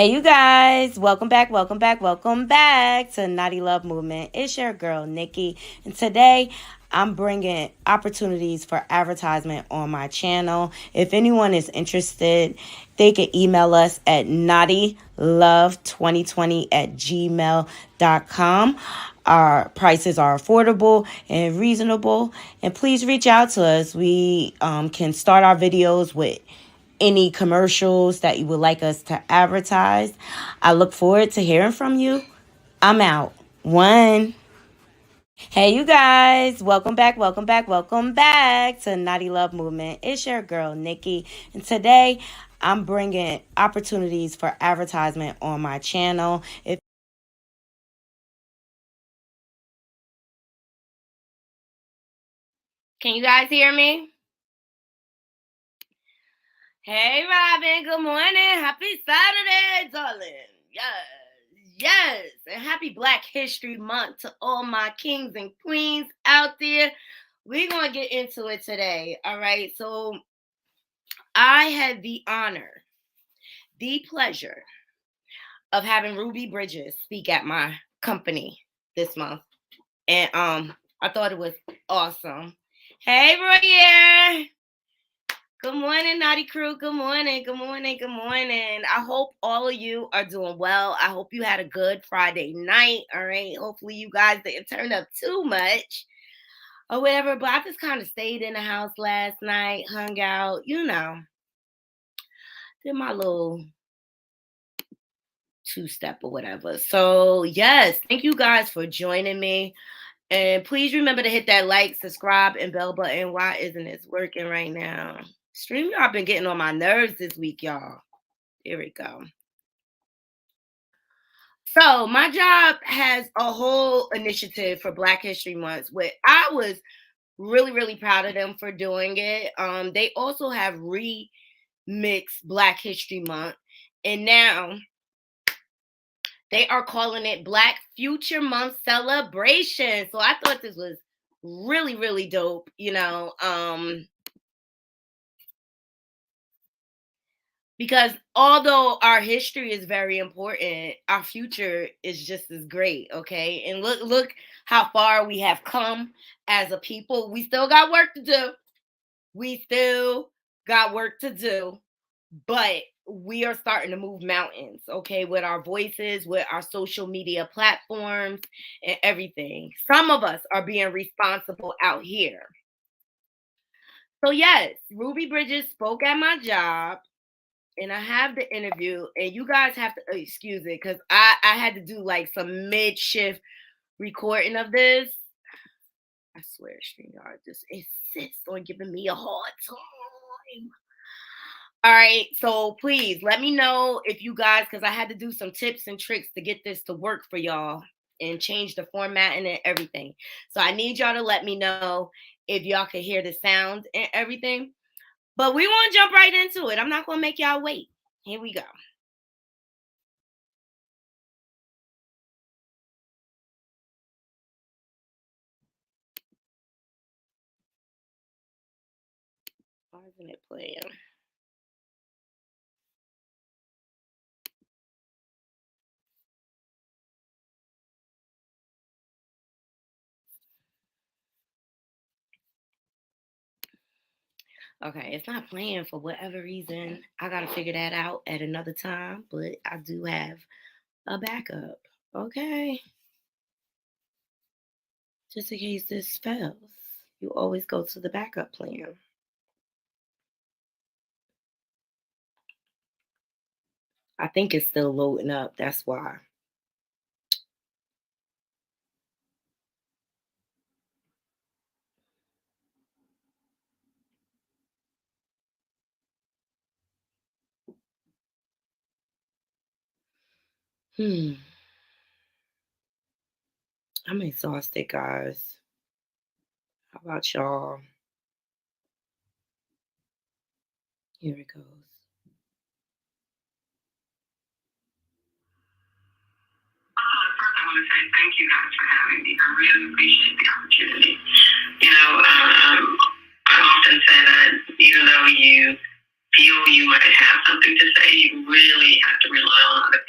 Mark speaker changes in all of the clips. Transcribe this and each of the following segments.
Speaker 1: Hey, you guys, welcome back to Naughty Love Movement. It's your girl, Nikki, and today I'm bringing opportunities for advertisement on my channel. If anyone is interested, they can email us at knottylove2020@gmail.com. Our prices are affordable and reasonable, and please reach out to us. We can start our videos with any commercials that you would like us to advertise. I look forward to hearing from you. I'm out. One. Hey, you guys, welcome back to Naughty Love Movement. It's your girl, Nikki, and today I'm bringing opportunities for advertisement on my channel. Can you guys hear me? Hey, Robin, good morning. Happy Saturday, darling. Yes. And happy Black History Month to all my kings and queens out there. We're going to get into it today. All right. So I had the honor, the pleasure of having Ruby Bridges speak at my company this month. And I thought it was awesome. Hey, Royer. Good morning, Naughty Crew. Good morning. I hope all of you are doing well. I hope you had a good Friday night. All right. Hopefully you guys didn't turn up too much or whatever. But I just kind of stayed in the house last night, hung out, did my little two-step or whatever. So yes, thank you guys for joining me. And please remember to hit that like, subscribe, and bell button. Why isn't this working right now? StreamYard been getting on my nerves this week, y'all. Here we go. So my job has a whole initiative for Black History Month, where I was really, really proud of them for doing it. They also have remixed Black History Month, and now they are calling it Black Future Month Celebration. So I thought this was really, really dope, because although our history is very important, our future is just as great. Okay, and look how far we have come as a people. We still got work to do. But we are starting to move mountains, okay, with our voices, with our social media platforms and everything. Some of us are being responsible out here. So yes, Ruby Bridges spoke at my job, and I have the interview, and you guys have to excuse it because I had to do like some mid-shift recording of this. I swear, StreamYard just insists on giving me a hard time. All right, so please let me know if you guys, because I had to do some tips and tricks to get this to work for y'all and change the format and everything. So I need y'all to let me know if y'all can hear the sound and everything. But we want to jump right into it. I'm not going to make y'all wait. Here we go. Why isn't it playing? Okay, it's not playing for whatever reason. I got to figure that out at another time, but I do have a backup. Okay. Just in case this fails, you always go to the backup plan. I think it's still loading up. That's why. I'm exhausted, guys. How about y'all? Here it goes.
Speaker 2: First, I want to say thank you guys for having me. I really appreciate the opportunity. I often say that even though you feel you might have something to say, you really have to rely on other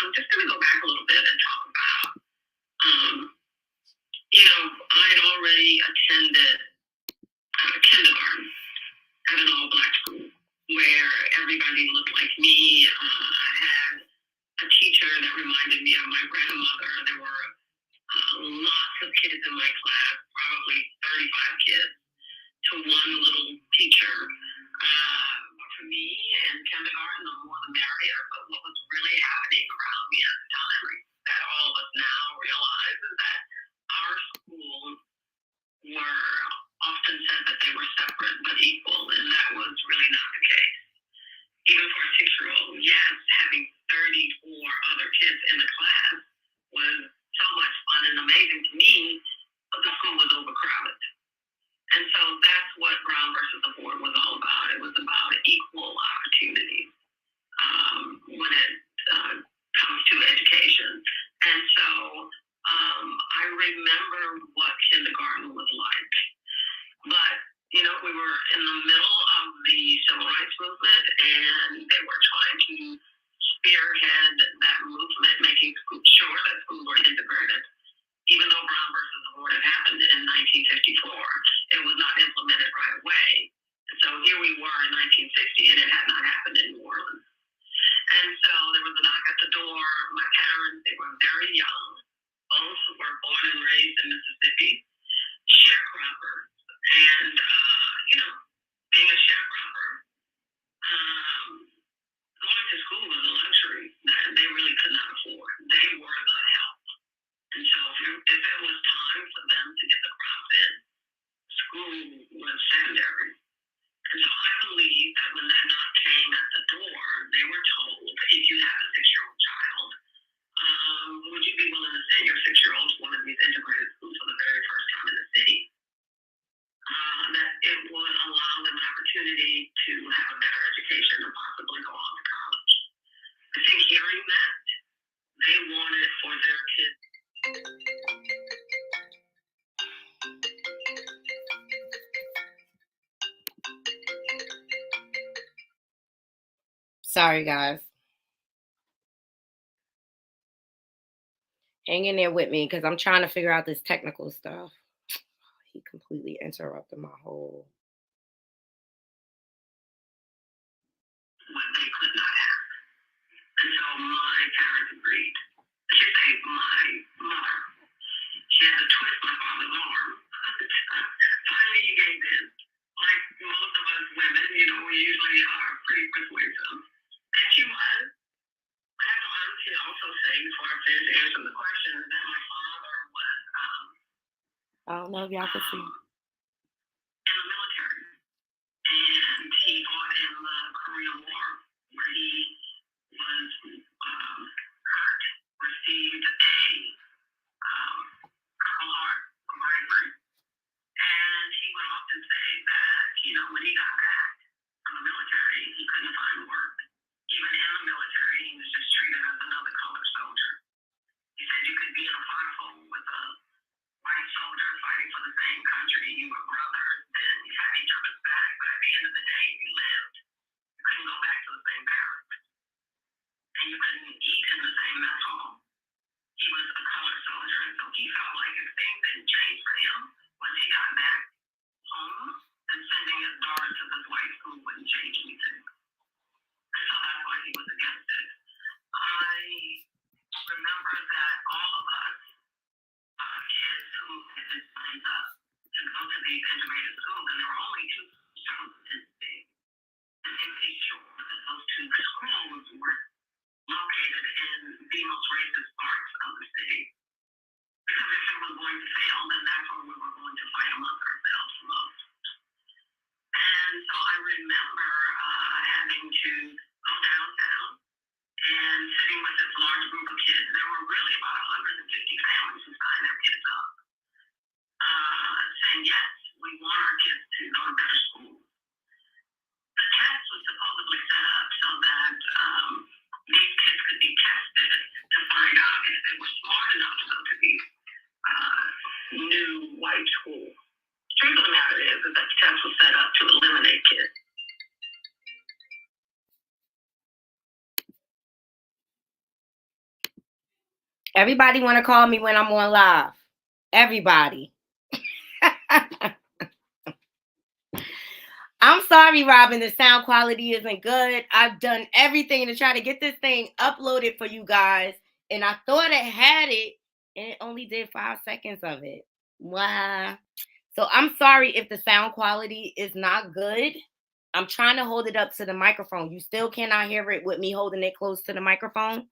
Speaker 2: I'm just going to go back a little bit and talk about, I'd already attended kindergarten at an all-black school where everybody looked like me. I had a teacher that reminded me of my grandmother. There were lots of kids in my class, probably 35 kids to one little teacher. But for me in kindergarten, the more the merrier. But what was really happening around me at the time that all of us now realize is that our schools were often said that they were separate but equal, and that was really not the case. Even for a 6-year-old, yes, having 34 other kids in the class was so much fun and amazing to me, but the school was overcrowded. And so that's what Brown versus the Board was all about. It was about equal opportunity when it comes to education. And so I remember what kindergarten was like. But, we were in the middle of the civil rights movement, and they were trying to spearhead that movement, making sure that schools were integrated. Even though Brown versus the Board had happened in 1954, it was not implemented right away. And so here we were in 1960, and it had not happened in New Orleans. And so there was a knock at the door. My parents, they were very young. Both were born and raised in Mississippi, sharecroppers. And, being a sharecropper, going to school was a luxury that they really could not afford. They were the help. And so if it was time for them to get the crops in, school was secondary. And so I believe that when that knock came at the door, they were told, if you have a 6-year-old child, would you be willing to send your 6-year-old to one of these integrated schools for the very first time in the city? That it would allow them an opportunity to have a better education and possibly go on to college. I think hearing that, they wanted for their kids.
Speaker 1: Sorry, guys. Hang in there with me because I'm trying to figure out this technical stuff. He completely interrupted my whole.
Speaker 2: What they could not have. And so my parents agreed. I should say my mother. She had to twist my father's arm. Finally, he gave in. Like most of us women, we usually are pretty persuasive. And she was. I have to honestly also say, before I finish answering the question, that my father was
Speaker 1: I don't know if y'all can see.
Speaker 2: in the military. And he fought in the Korean War, where he was hurt, received a Purple Heart for bravery. And he would often say that, when he got back from the military, he couldn't find work. Even in the military, he was just treated as another colored soldier. He said you could be in a foxhole with a white soldier fighting for the same country. You were brothers, then you had each other's back. But at the end of the day, if you lived, you couldn't go back to the same barracks. And you couldn't eat in the same mess hall. He was a colored soldier, and so he felt like if things didn't change for him, once he got back home, then sending his daughter to this white school wouldn't change anything. And so that's why he was against it. I remember that all of us, kids who had been signed up to go to these integrated schools, and there were only 2 schools in the city, and they made sure that those 2 schools were located in the most racist parts of the city. Because if it was going to fail, then that's where we were going to fight amongst ourselves the most. And so I remember having to go downtown and sitting with this large group of kids. There were really about 150 families who signed their kids up, saying, yes, we want our kids to go to better schools. The test was supposedly set up so that these kids could be tested to find out if they were smart enough to go to these new white schools.
Speaker 1: Everybody want to call me when I'm on live. Everybody. I'm sorry, Robin, the sound quality isn't good. I've done everything to try to get this thing uploaded for you guys, and I thought it had it, and it only did 5 seconds of it. Wow. So I'm sorry if the sound quality is not good. I'm trying to hold it up to the microphone. You still cannot hear it with me holding it close to the microphone?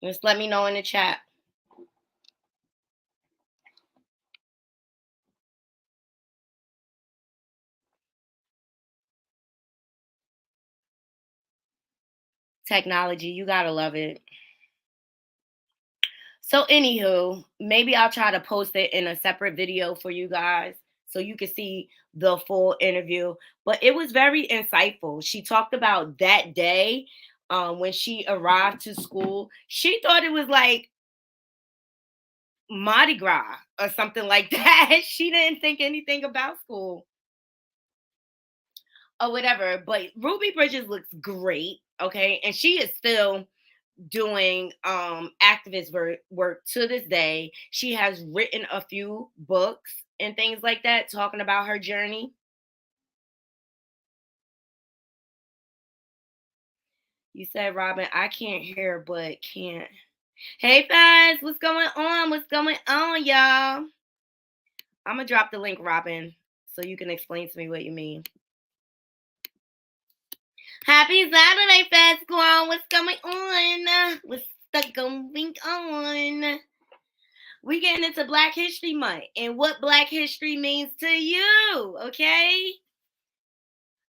Speaker 1: Just let me know in the chat. Technology, you gotta love it. So, anywho, maybe I'll try to post it in a separate video for you guys so you can see the full interview. But it was very insightful. She talked about that day when she arrived to school. She thought it was like Mardi Gras or something like that. She didn't think anything about school or whatever. But Ruby Bridges looks great, okay? And she is still doing activist work to this day. She has written a few books and things like that talking about her journey. You said, Robin, I can't hear but can't. Hey guys, what's going on? What's going on, y'all? I'm gonna drop the link, Robin, so you can explain to me what you mean. Happy Saturday, Fast Squad. What's going on? What's going on? We getting into Black History Month and what Black history means to you, okay?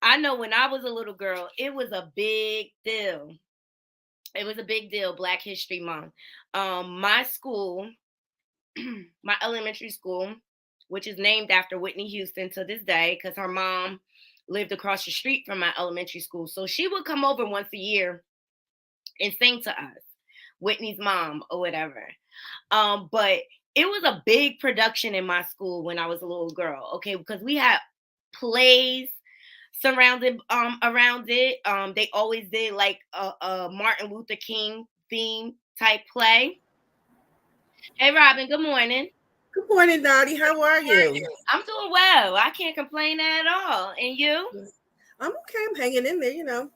Speaker 1: I know when I was a little girl, it was a big deal. It was a big deal, Black History Month. My school, my elementary school, which is named after Whitney Houston to this day, because her mom lived across the street from my elementary school. So she would come over once a year and sing to us, Whitney's mom or whatever. But it was a big production in my school when I was a little girl, okay, because we had plays surrounded around it. They always did like a Martin Luther King theme type play. Hey Robin, good morning.
Speaker 3: Good morning, Knotty. How are you?
Speaker 1: I'm doing well. I can't complain at all. And you?
Speaker 3: I'm okay. I'm hanging in there,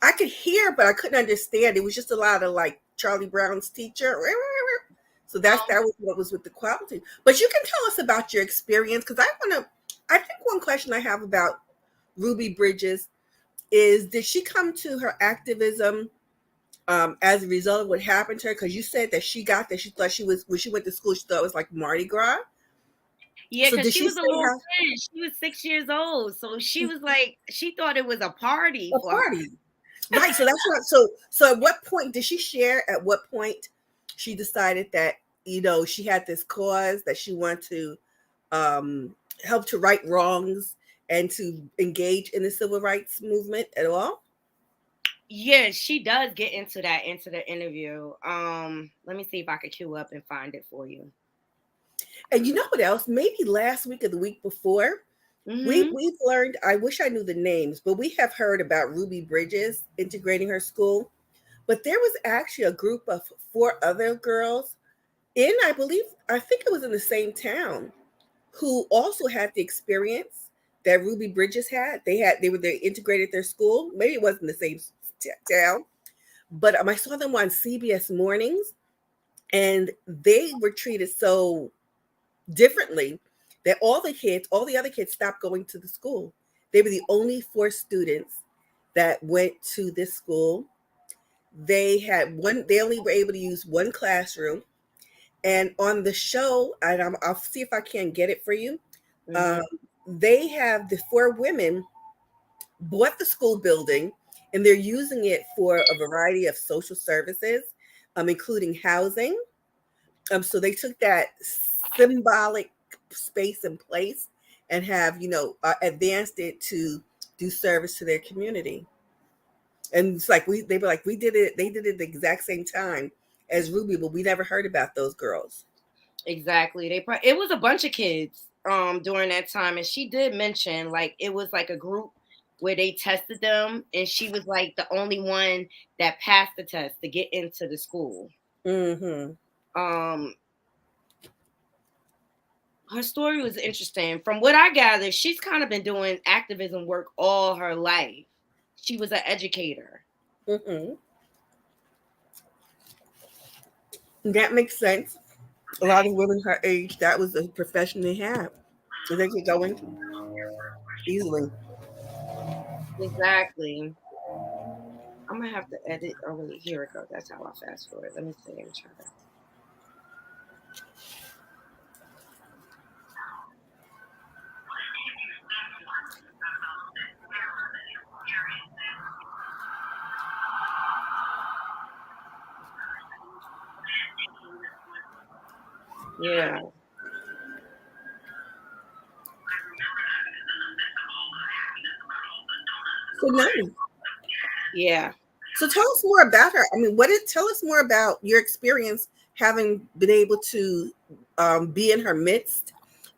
Speaker 3: I could hear, but I couldn't understand. It was just a lot of like Charlie Brown's teacher. So that was what was with the quality. But you can tell us about your experience because I think one question I have about Ruby Bridges is did she come to her activism as a result of what happened to her? Because you said that she got that she thought she was when she went to school, she thought it was like Mardi Gras.
Speaker 1: Yeah,
Speaker 3: So
Speaker 1: because
Speaker 3: did
Speaker 1: she
Speaker 3: she
Speaker 1: was a
Speaker 3: say
Speaker 1: little
Speaker 3: how
Speaker 1: kid. She was 6 years old. So she was like, she thought it was a party
Speaker 3: a
Speaker 1: for her.
Speaker 3: party? Right. So that's what. So at what point did she share? At what point she decided that she had this cause that she wanted to um, help to right wrongs and to engage in the civil rights movement at all?
Speaker 1: Yeah, she does get into that into the interview. Let me see if I could queue up and find it for you.
Speaker 3: And you know what else? Maybe last week or the week before,
Speaker 1: Mm-hmm.
Speaker 3: we've learned. I wish I knew the names, but we have heard about Ruby Bridges integrating her school. But there was actually a group of four other girls I think it was in the same town, who also had the experience that Ruby Bridges had. They integrated their school. Maybe it wasn't the same town, but I saw them on CBS Mornings, and they were treated so differently that all the other kids stopped going to the school. They were the only four students that went to this school. They had one. They only were able to use one classroom. And on the show, and I'll see if I can get it for you.
Speaker 1: Mm-hmm.
Speaker 3: Um, they have the four women bought the school building, and they're using it for a variety of social services, including housing. So they took that symbolic space and place and have advanced it to do service to their community. And it's like they were like we did it. They did it the exact same time as Ruby, but we never heard about those girls.
Speaker 1: Exactly. It was a bunch of kids during that time, and she did mention like it was like a group where they tested them, and she was like the only one that passed the test to get into the school.
Speaker 3: Mm-hmm.
Speaker 1: Um, her story was interesting. From what I gathered, she's kind of been doing activism work all her life. She was an educator.
Speaker 3: Mm-hmm. That makes sense. A lot of women her age, that was the profession they had. So they could go into easily.
Speaker 1: Exactly. I'm gonna have to edit. Oh wait, here it goes. That's how I fast forward. Let me see. Let me try that. Yeah,
Speaker 3: So nice.
Speaker 1: yeah.
Speaker 3: So tell us more about her. I mean, tell us more about your experience having been able to be in her midst.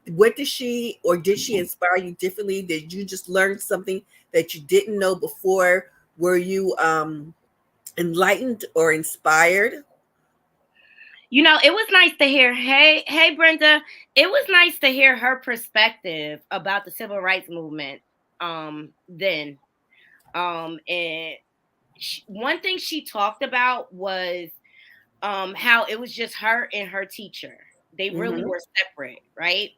Speaker 3: What did she or did she inspire you differently? Did you just learn something that you didn't know before? Were you enlightened or inspired?
Speaker 1: You know, it was nice to hear. Hey, Brenda. It was nice to hear her perspective about the civil rights movement. Then, and one thing she talked about was how it was just her and her teacher. They really
Speaker 3: Mm-hmm.
Speaker 1: were separate, right?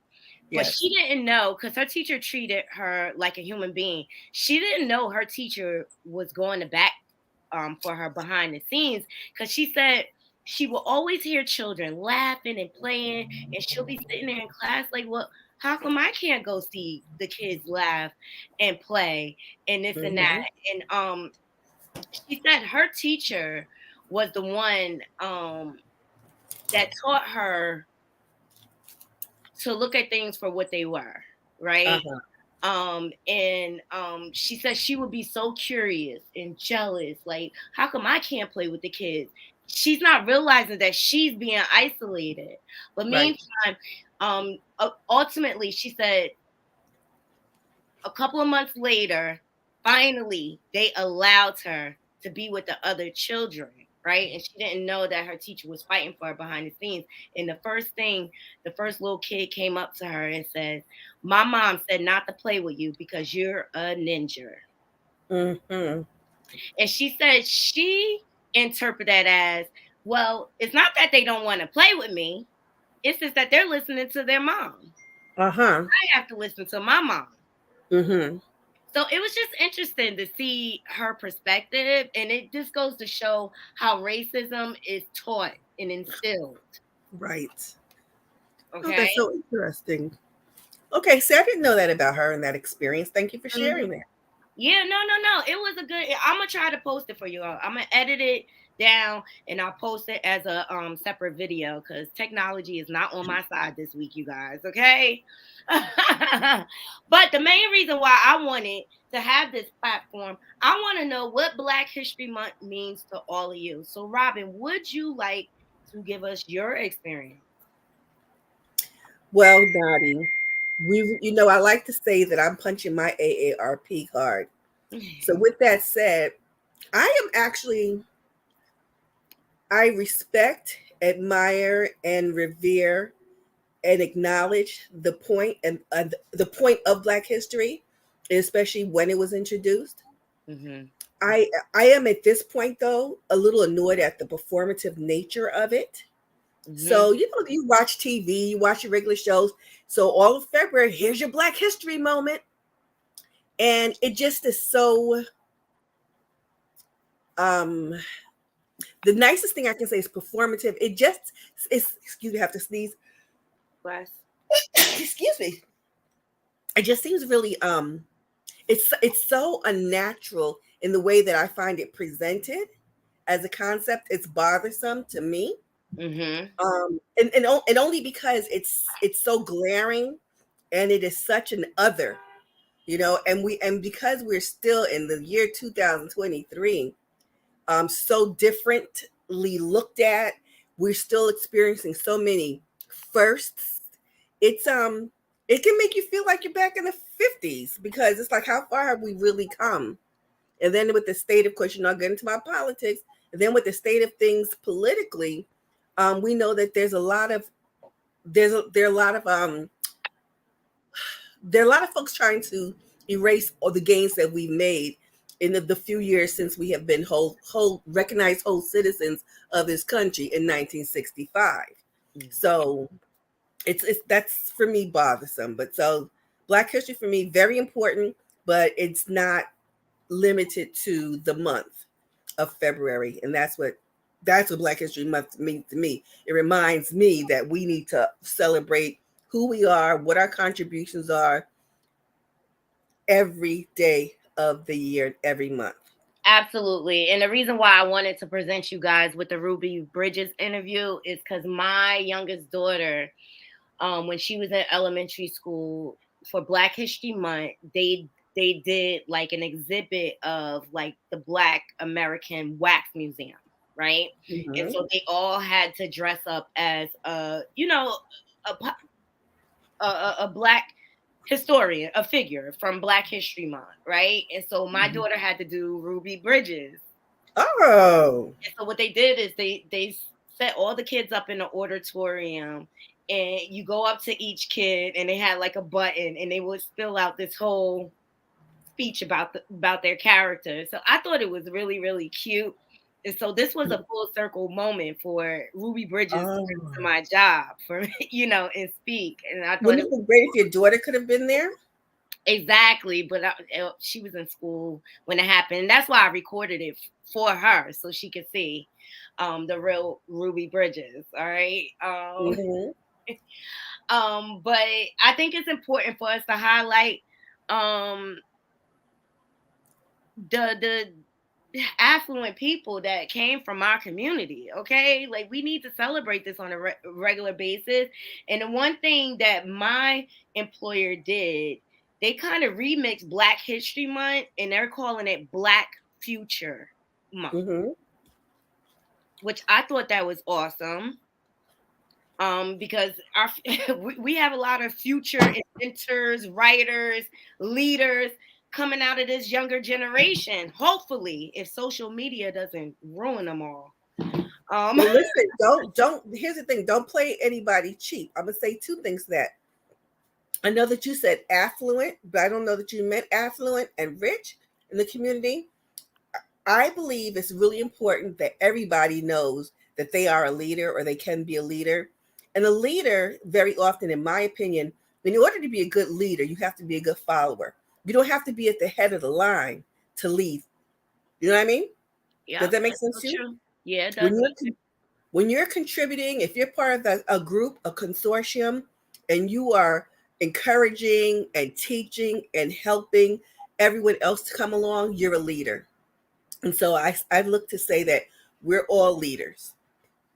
Speaker 1: But
Speaker 3: Yes.
Speaker 1: she didn't know, because her teacher treated her like a human being. She didn't know her teacher was going to back for her behind the scenes, because she said she will always hear children laughing and playing, and she'll be sitting there in class like, well, how come I can't go see the kids laugh and play and this and that?
Speaker 3: Mm-hmm.
Speaker 1: And she said her teacher was the one that taught her to look at things for what they were, right?
Speaker 3: Uh-huh.
Speaker 1: And she said she would be so curious and jealous, like, how come I can't play with the kids? She's not realizing that she's being isolated. But
Speaker 3: Right.
Speaker 1: meantime, ultimately, she said a couple of months later, finally, they allowed her to be with the other children, right? And she didn't know that her teacher was fighting for her behind the scenes. And the first little kid came up to her and said, my mom said not to play with you because you're a ninja.
Speaker 3: Mm-hmm.
Speaker 1: And she said she interpreted that as, well, it's not that they don't want to play with me, it's just that they're listening to their mom.
Speaker 3: Uh-huh.
Speaker 1: I have to listen to my mom.
Speaker 3: Mm-hmm.
Speaker 1: So it was just interesting to see her perspective, and it just goes to show how racism is taught and instilled.
Speaker 3: Right. Oh,
Speaker 1: Okay.
Speaker 3: that's so interesting. Okay, see, I didn't know that about her and that experience. Thank you for
Speaker 1: Mhm.
Speaker 3: sharing that.
Speaker 1: Yeah, no. It was a good. I'm gonna try to post it for you all. I'm gonna edit it down and I'll post it as a separate video, because technology is not on my side this week, you guys. Okay. But the main reason why I wanted to have this platform, I want to know what Black History Month means to all of you. So, Robin, would you like to give us your experience?
Speaker 3: Well, Dottie, I like to say that I'm punching my AARP card. So with that said, I am actually I respect, admire, and revere and acknowledge the point of Black history, especially when it was introduced.
Speaker 1: Mm-hmm.
Speaker 3: I am at this point though a little annoyed at the performative nature of it.
Speaker 1: Mm-hmm.
Speaker 3: So you watch TV, you watch your regular shows. So all of February, here's your Black History moment, and it just is so. Um, the nicest thing I can say is performative. It just is. Excuse me, I have to sneeze.
Speaker 1: Bless.
Speaker 3: Excuse me. It just seems really it's so unnatural in the way that I find it presented as a concept. It's bothersome to me.
Speaker 1: Mm-hmm.
Speaker 3: And only because it's so glaring and it is such an other, and because we're still in the year 2023, so differently looked at, we're still experiencing so many firsts. It's it can make you feel like you're back in the 50s, because it's like, how far have we really come? And then with the state, of course, you're not getting into my politics. And then with the state of things politically, we know that there are a lot of folks trying to erase all the gains that we've made in the few years since we have been recognized whole citizens of this country in 1965. So it's that's for me bothersome. But so Black History for me very important, but it's not limited to the month of February, and that's what Black History Month means to me. It reminds me that we need to celebrate who we are, what our contributions are, every day of the year, every month.
Speaker 1: Absolutely. And the reason why I wanted to present you guys with the Ruby Bridges interview is because my youngest daughter, when she was in elementary school, for Black History Month, they did like an exhibit of like the Black American Wax Museum, right?
Speaker 3: Mm-hmm.
Speaker 1: And so they all had to dress up as a Black historian, a figure from Black History Month, right? And so my daughter had to do Ruby Bridges.
Speaker 3: Oh.
Speaker 1: And so what they did is they set all the kids up in the auditorium, and you go up to each kid, and they had like a button, and they would spill out this whole speech about their character. So I thought it was really, really cute. And so this was a full circle moment for Ruby Bridges to my job for and speak. And I thought
Speaker 3: Wouldn't it be great if your daughter could have been there?
Speaker 1: Exactly, but she was in school when it happened. That's why I recorded it for her so she could see the real Ruby Bridges. All right. But I think it's important for us to highlight the affluent people that came from our community. Okay, like we need to celebrate this on a regular basis. And the one thing that my employer did, they kind of remixed Black History Month, and they're calling it Black Future Month, which I thought that was awesome. Because we have a lot of future inventors, writers, leaders coming out of this younger generation. Hopefully, if social media doesn't ruin them all.
Speaker 3: Well, listen, don't. Here's the thing: don't play anybody cheap. I'm gonna say two things to that. I know that you said affluent, but I don't know that you meant affluent and rich in the community. I believe it's really important that everybody knows that they are a leader or they can be a leader. And a leader, very often, in my opinion, in order to be a good leader, you have to be a good follower. You don't have to be at the head of the line to lead. You know what I mean?
Speaker 1: Yeah.
Speaker 3: Does that make sense to you?
Speaker 1: Yeah, it does.
Speaker 3: When you're contributing, if you're part of a group, a consortium, and you are encouraging and teaching and helping everyone else to come along, you're a leader. And so I look to say that we're all leaders.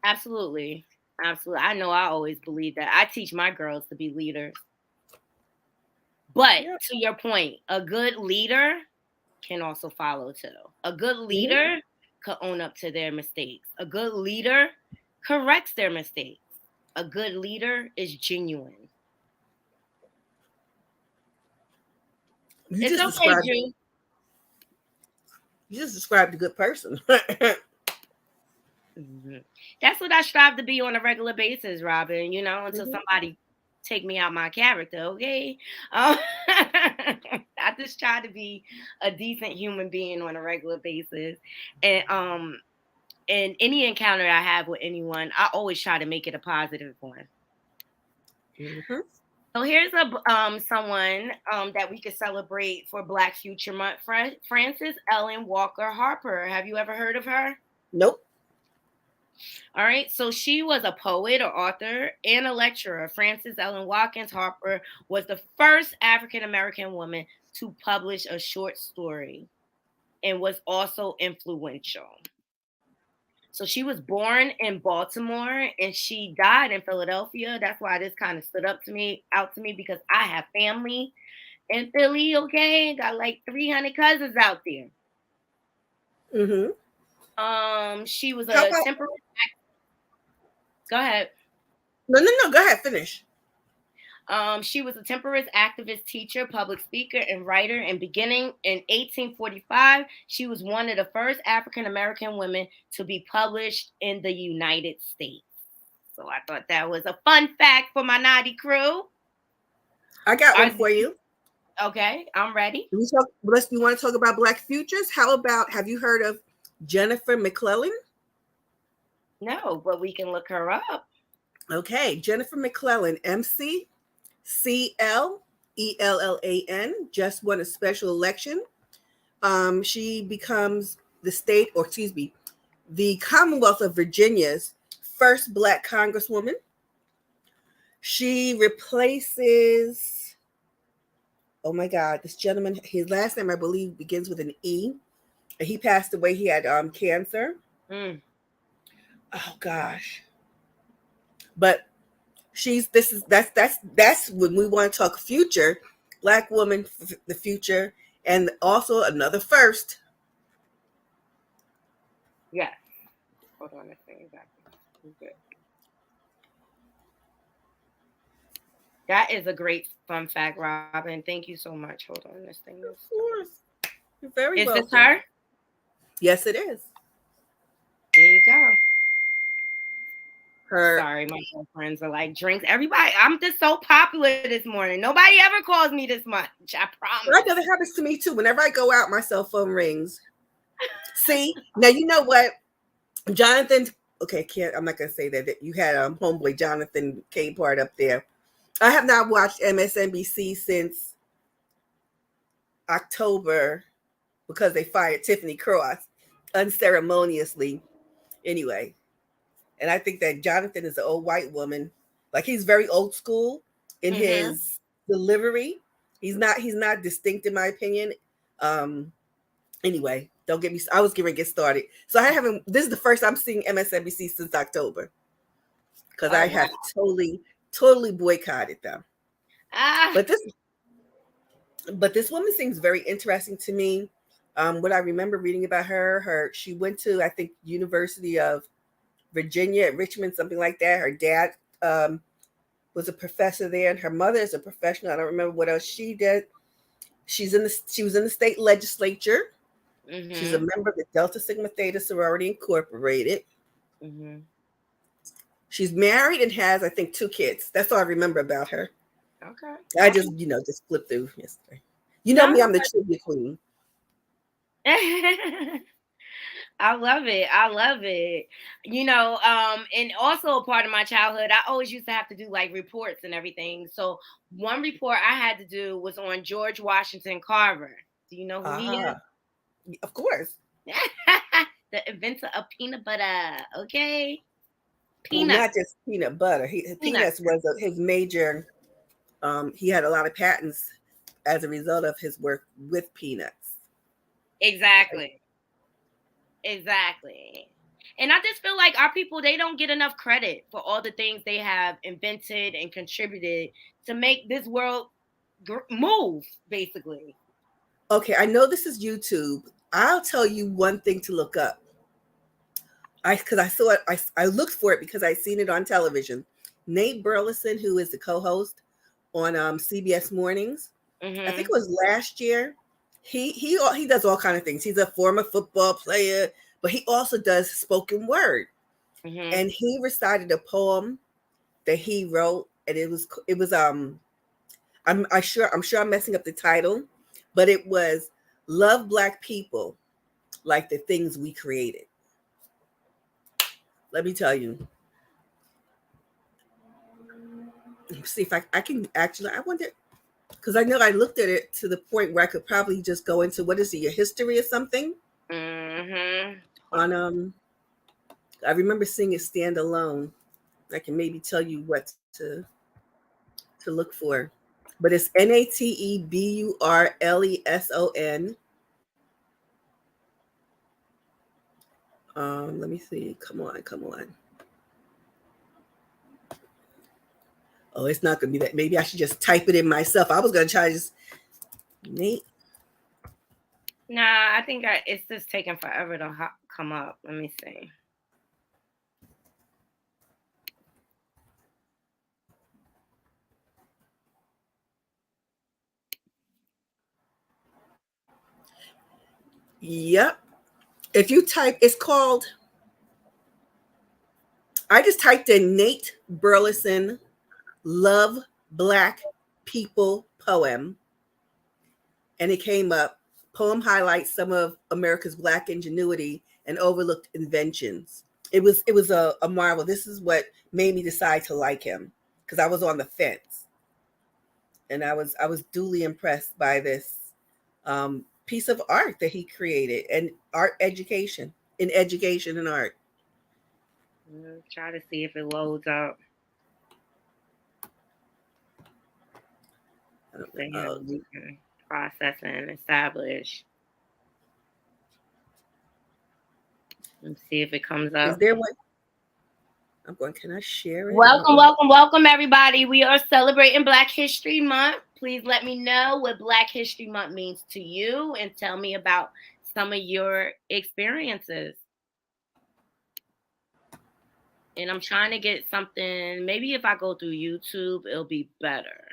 Speaker 1: Absolutely. Absolutely. I know I always believe that. I teach my girls to be leaders. But to your point, a good leader can also follow too. A good leader could own up to their mistakes. A good leader corrects their mistakes. A good leader is genuine. It's okay, Drew.
Speaker 3: You just described a good person.
Speaker 1: That's what I strive to be on a regular basis, Robin, until somebody take me out my character, okay? I just try to be a decent human being on a regular basis. And any encounter I have with anyone, I always try to make it a positive one. So here's someone that we could celebrate for Black Future Month. Frances Ellen Walker Harper. Have you ever heard of her?
Speaker 3: Nope.
Speaker 1: All right. So she was a poet or author and a lecturer. Frances Ellen Watkins Harper was the first African American woman to publish a short story and was also influential. So she was born in Baltimore and she died in Philadelphia. That's why this kind of stood out to me because I have family in Philly. Okay, got like 300 cousins out there. She was a temporary. Go ahead.
Speaker 3: No. Go ahead. Finish.
Speaker 1: She was a temperance activist, teacher, public speaker, and writer. And beginning in 1845, she was one of the first African American women to be published in the United States. So I thought that was a fun fact for my naughty crew.
Speaker 3: I got one for you.
Speaker 1: Okay, I'm ready.
Speaker 3: You want to talk about Black futures? How about, have you heard of Jennifer McClellan?
Speaker 1: No, but we can look her up.
Speaker 3: Okay, Jennifer McClellan, McClellan, just won a special election. She becomes the Commonwealth of Virginia's first Black Congresswoman. She replaces, oh my God, this gentleman, his last name, I believe, begins with an E. He passed away. He had cancer. Oh gosh. But that's when we want to talk future, Black woman, the future, and also another first.
Speaker 1: Yeah. Hold on a second. Good. That is a great fun fact, Robin. Thank you so much. Hold on, this thing is.
Speaker 3: Of course. You're very welcome.
Speaker 1: Is this her?
Speaker 3: Yes, it is.
Speaker 1: There you go.
Speaker 3: Her.
Speaker 1: Sorry, my girlfriends are like drinks. Everybody, I'm just so popular this morning. Nobody ever calls me this much. I promise.
Speaker 3: I know that happens to me too. Whenever I go out, my cell phone rings. See, now you know what, Jonathan. Okay, I'm not gonna say that you had homeboy Jonathan Capehart up there. I have not watched MSNBC since October because they fired Tiffany Cross unceremoniously. Anyway, and I think that Jonathan is an old white woman. Like, he's very old school in his delivery. He's not distinct in my opinion. Anyway, don't get me. I was getting ready to get started. So I haven't. This is the first I'm seeing MSNBC since October because I have totally boycotted them. But this woman seems very interesting to me. What I remember reading about her, she went to, I think, University of Virginia at Richmond, something like that. Her dad was a professor there, and her mother is a professional. I don't remember what else she did. She was in the state legislature. She's a member of the Delta Sigma Theta Sorority Incorporated. She's married and has, I think, 2 kids. That's all I remember about her.
Speaker 1: Okay.
Speaker 3: I just flipped through yesterday. You know me, I'm the trivia queen.
Speaker 1: I love it. And also a part of my childhood, I always used to have to do like reports and everything. So one report I had to do was on George Washington Carver. Do you know who he is?
Speaker 3: Of course.
Speaker 1: The inventor of peanut butter. Okay.
Speaker 3: Well, not just peanut butter. Peanuts was his major. He had a lot of patents as a result of his work with peanuts.
Speaker 1: Exactly. And I just feel like our people, they don't get enough credit for all the things they have invented and contributed to make this world move, basically.
Speaker 3: Okay, I know this is YouTube. I'll tell you one thing to look up. Because I saw it, I looked for it because I seen it on television. Nate Burleson, who is the co-host on CBS Mornings, I think it was last year. He does all kind of things. He's a former football player, but he also does spoken word. And he recited a poem that he wrote, and it was I'm sure I'm messing up the title, but it was "Love Black People Like the Things We Created." Let me tell you. Let's see if I can actually. I wonder, because I know I looked at it to the point where I could probably just go into, what is it, your history or something? On I remember seeing it stand alone. I can maybe tell you what to look for, but it's NATEBURLESON. Let me see. Come on. Oh, it's not gonna be that. Maybe I should just type it in myself. I was gonna try just Nate.
Speaker 1: Nah, I think it's just taking forever to come up. Let me see.
Speaker 3: Yep. If you type, it's called, I just typed in Nate Burleson Love Black People Poem, and it came up. Poem highlights some of America's Black ingenuity and overlooked inventions. It was a marvel. This is what made me decide to like him, because I was on the fence, and I was duly impressed by this piece of art that he created, and art education in education and art.
Speaker 1: Try to see if it loads up. They have process and establish. Let's see if it comes up.
Speaker 3: Is there one? I'm going, can I share it?
Speaker 1: Welcome, everybody. We are celebrating Black History Month. Please let me know what Black History Month means to you and tell me about some of your experiences. And I'm trying to get something. Maybe if I go through YouTube, it'll be better.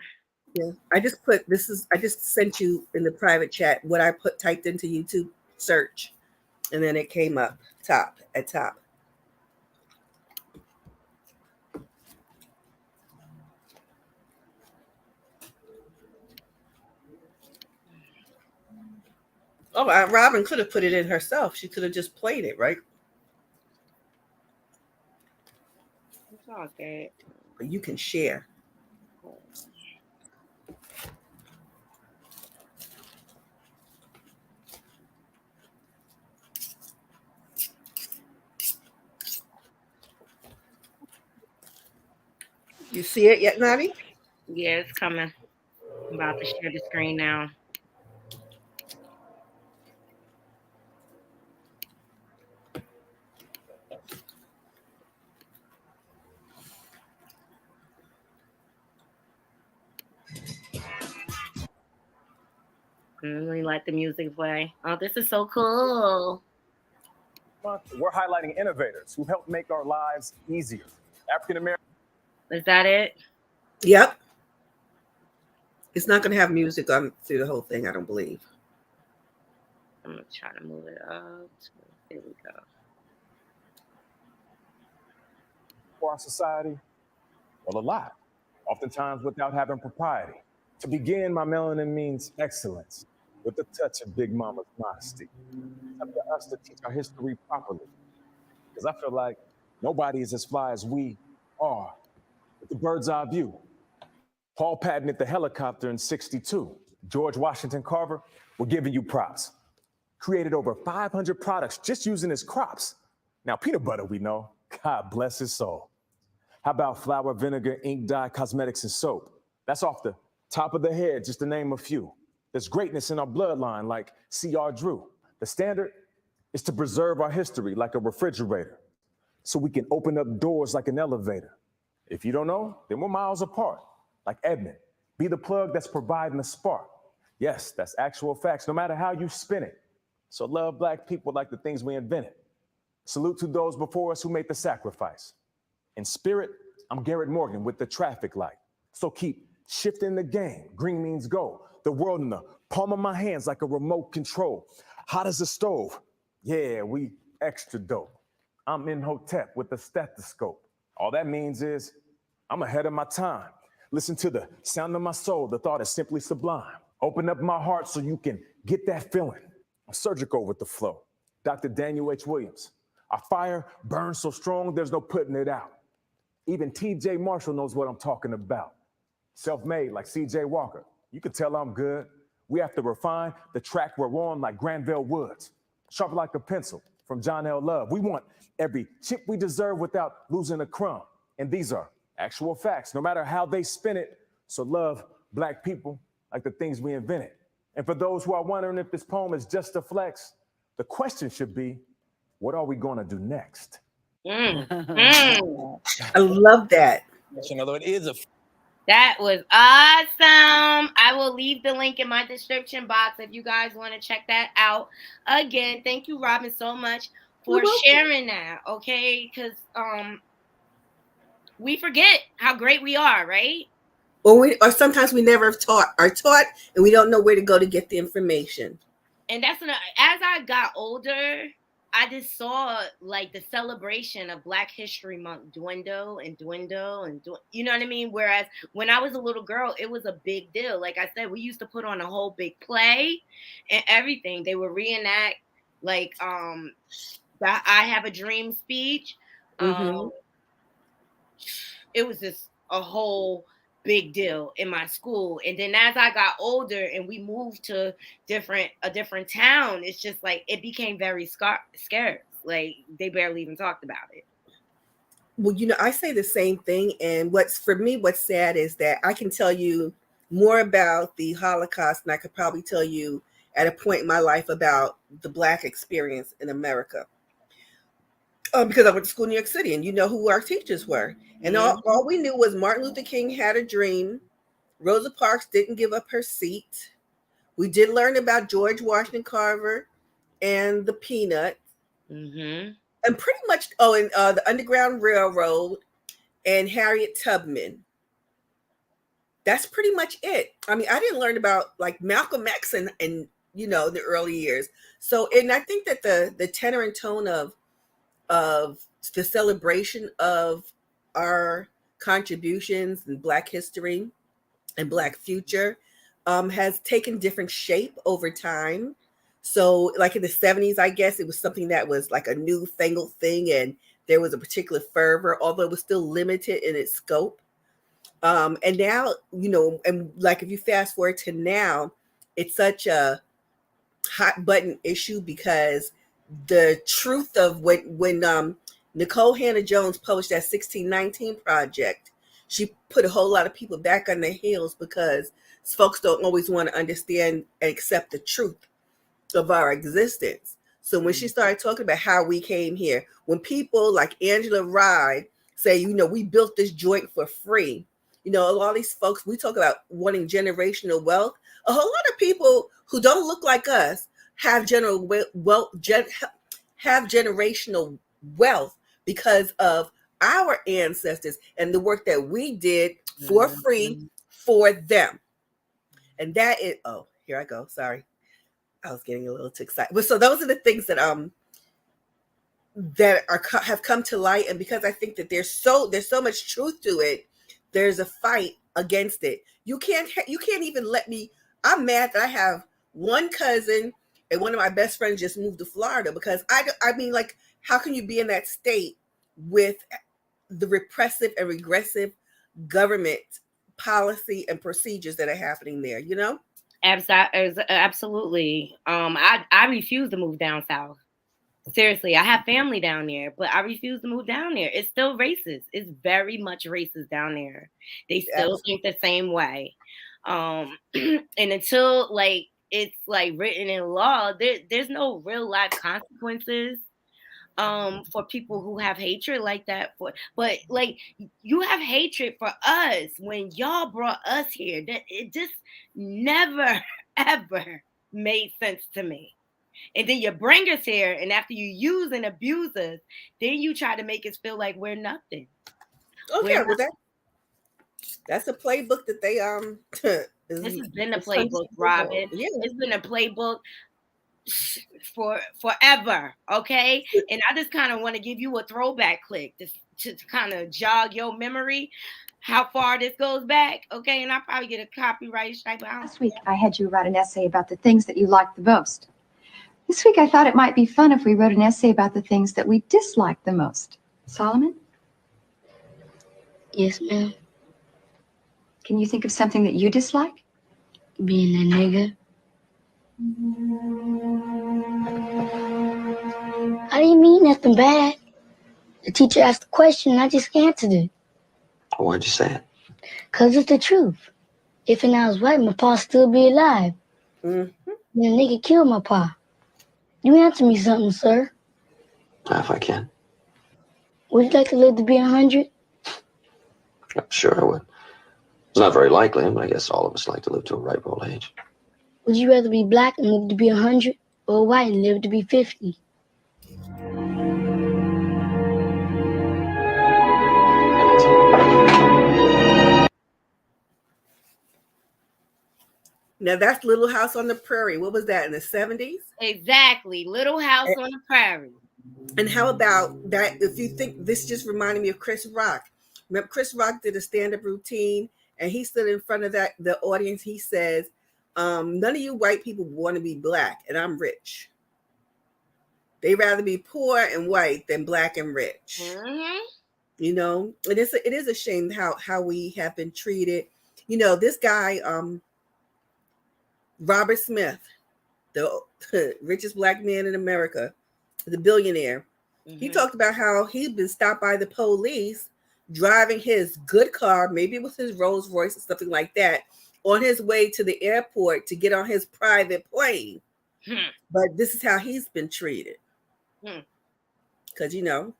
Speaker 3: Yeah, I just sent you in the private chat what I typed into YouTube search, and then it came up at top. Oh, Robin could have put it in herself. She could have just played it, right?
Speaker 1: It's all good.
Speaker 3: But you can share. You see it yet, Knotty?
Speaker 1: Yeah, it's coming. I'm about to share the screen now. Let me let the music play. Oh, this is so cool.
Speaker 4: We're highlighting innovators who help make our lives easier. African American.
Speaker 1: Is that it?
Speaker 3: Yep. It's not going to have music on through the whole thing, I don't believe.
Speaker 1: I'm going to try to move it up. Here we go.
Speaker 4: For our society? Well, a lot. Oftentimes without having propriety. To begin, my melanin means excellence, with a touch of Big Mama's modesty. It's up to us to teach our history properly. Because I feel like nobody is as fly as we are with the bird's eye view. Paul patented the helicopter in '62. George Washington Carver, we're giving you props. Created over 500 products just using his crops. Now, peanut butter, we know, God bless his soul. How about flour, vinegar, ink, dye, cosmetics, and soap? That's off the top of the head, just to name a few. There's greatness in our bloodline, like C.R. Drew. The standard is to preserve our history like a refrigerator, so we can open up doors like an elevator. If you don't know, then we're miles apart, like Edmund. Be the plug that's providing the spark. Yes, that's actual facts, no matter how you spin it. So love Black people like the things we invented. Salute to those before us who made the sacrifice. In spirit, I'm Garrett Morgan with the traffic light. So keep shifting the game. Green means go. The world in the palm of my hands like a remote control. Hot as a stove. Yeah, we extra dope. I'm in Hotep with a stethoscope. All that means is I'm ahead of my time. Listen to the sound of my soul. The thought is simply sublime. Open up my heart so you can get that feeling. I'm surgical with the flow. Dr. Daniel H. Williams. Our fire burns so strong, there's no putting it out. Even T.J. Marshall knows what I'm talking about. Self-made like C.J. Walker. You can tell I'm good. We have to refine the track we're on like Granville Woods. Sharp like a pencil from John L. Love. We want every chip we deserve without losing a crumb. And these are actual facts, no matter how they spin it. So love Black people like the things we invented. And for those who are wondering if this poem is just a flex, the question should be, what are we gonna do next?
Speaker 3: I love that.
Speaker 5: Although it is a
Speaker 1: That was awesome. I will leave the link in my description box if you guys want to check that out. Again, thank you, Robin, so much for sharing that. Okay, because we forget how great we are, right?
Speaker 3: Or sometimes we never are taught, and we don't know where to go to get the information.
Speaker 1: And as I got older, I just saw like the celebration of Black History Month dwindle and dwindle and you know what I mean? Whereas when I was a little girl, it was a big deal. Like I said, we used to put on a whole big play and everything. They would reenact like that I Have a Dream speech.
Speaker 3: Mm-hmm.
Speaker 1: It was just a whole big deal in my school. And then as I got older and we moved to a different town, it's just like it became very scarce. Like they barely even talked about it.
Speaker 3: Well, I say the same thing. And what's sad is that I can tell you more about the Holocaust than I could probably tell you at a point in my life about the Black experience in America. Because I went to school in New York City, and you know who our teachers were. And all we knew was Martin Luther King had a dream. Rosa Parks didn't give up her seat. We did learn about George Washington Carver and the Peanuts.
Speaker 1: Mm-hmm.
Speaker 3: And pretty much, and the Underground Railroad and Harriet Tubman. That's pretty much it. I mean, I didn't learn about like Malcolm X and the early years. So, and I think that the tenor and tone of the celebration of our contributions in Black history and Black future has taken different shape over time. So like in the 70s, I guess it was something that was like a newfangled thing, and there was a particular fervor, although it was still limited in its scope. And now, and like if you fast forward to now, it's such a hot button issue because the truth of when Nicole Hannah Jones published that 1619 project, she put a whole lot of people back on their heels because folks don't always want to understand and accept the truth of our existence. So when she started talking about how we came here, when people like Angela Rye say, we built this joint for free, a lot of these folks, we talk about wanting generational wealth. A whole lot of people who don't look like us have have generational wealth because of our ancestors and the work that we did for free for them. And that is, here I go. Sorry. I was getting a little too excited. But so those are the things that have come to light. And because I think that there's so much truth to it, there's a fight against it. You can't even let me. I'm mad that I have one cousin and one of my best friends just moved to Florida because I mean, like, how can you be in that state with the repressive and regressive government policy and procedures that are happening there,
Speaker 1: Absolutely. I refuse to move down south. Seriously, I have family down there, but I refuse to move down there. It's still racist. It's very much racist down there. They still think the same way. And until like it's like written in law, there's no real life consequences for people who have hatred like that. But like you have hatred for us when y'all brought us here. That it just never ever made sense to me. And then you bring us here, and after you use and abuse us, then you try to make us feel like we're nothing.
Speaker 3: Okay, well that's a playbook that they
Speaker 1: This has been a playbook, Robin. Yeah. It's been a playbook for forever, okay? And I just kind of want to give you a throwback click to kind of jog your memory how far this goes back, okay? And I'll probably get a copyright strike.
Speaker 5: Last week, I had you write an essay about the things that you liked the most. This week, I thought it might be fun if we wrote an essay about the things that we disliked the most. Solomon?
Speaker 6: Yes, ma'am.
Speaker 5: Can you think of something that you dislike?
Speaker 6: Being a nigga. I didn't mean nothing bad. The teacher asked a question and I just answered it.
Speaker 7: Why'd you say it?
Speaker 6: Because it's the truth. If and I was white, my pa still be alive.
Speaker 3: Mm-hmm.
Speaker 6: And the nigga killed my pa. You answer me something, sir.
Speaker 7: If I can.
Speaker 6: Would you like to live to be 100?
Speaker 7: Sure, I would. It's not very likely, but I guess all of us like to live to a ripe old age.
Speaker 6: Would you rather be black and live to be 100 or white and live to be 50?
Speaker 3: Now that's Little House on the Prairie. What was that in the 70s?
Speaker 1: Exactly. Little House on the Prairie.
Speaker 3: And how about that? If you think this just reminded me of Chris Rock. Remember, Chris Rock did a stand-up routine, and he stood in front of the audience. He says, "None of you white people want to be black, and I'm rich. They rather be poor and white than black and rich."
Speaker 1: Mm-hmm.
Speaker 3: You know, it is a shame how we have been treated. You know, this guy, Robert Smith, the richest black man in America, the billionaire. He talked about how he'd been stopped by the police driving his good car, maybe it was his Rolls Royce or something like that, on his way to the airport to get on his private plane. But this is how he's been treated. Because, you know,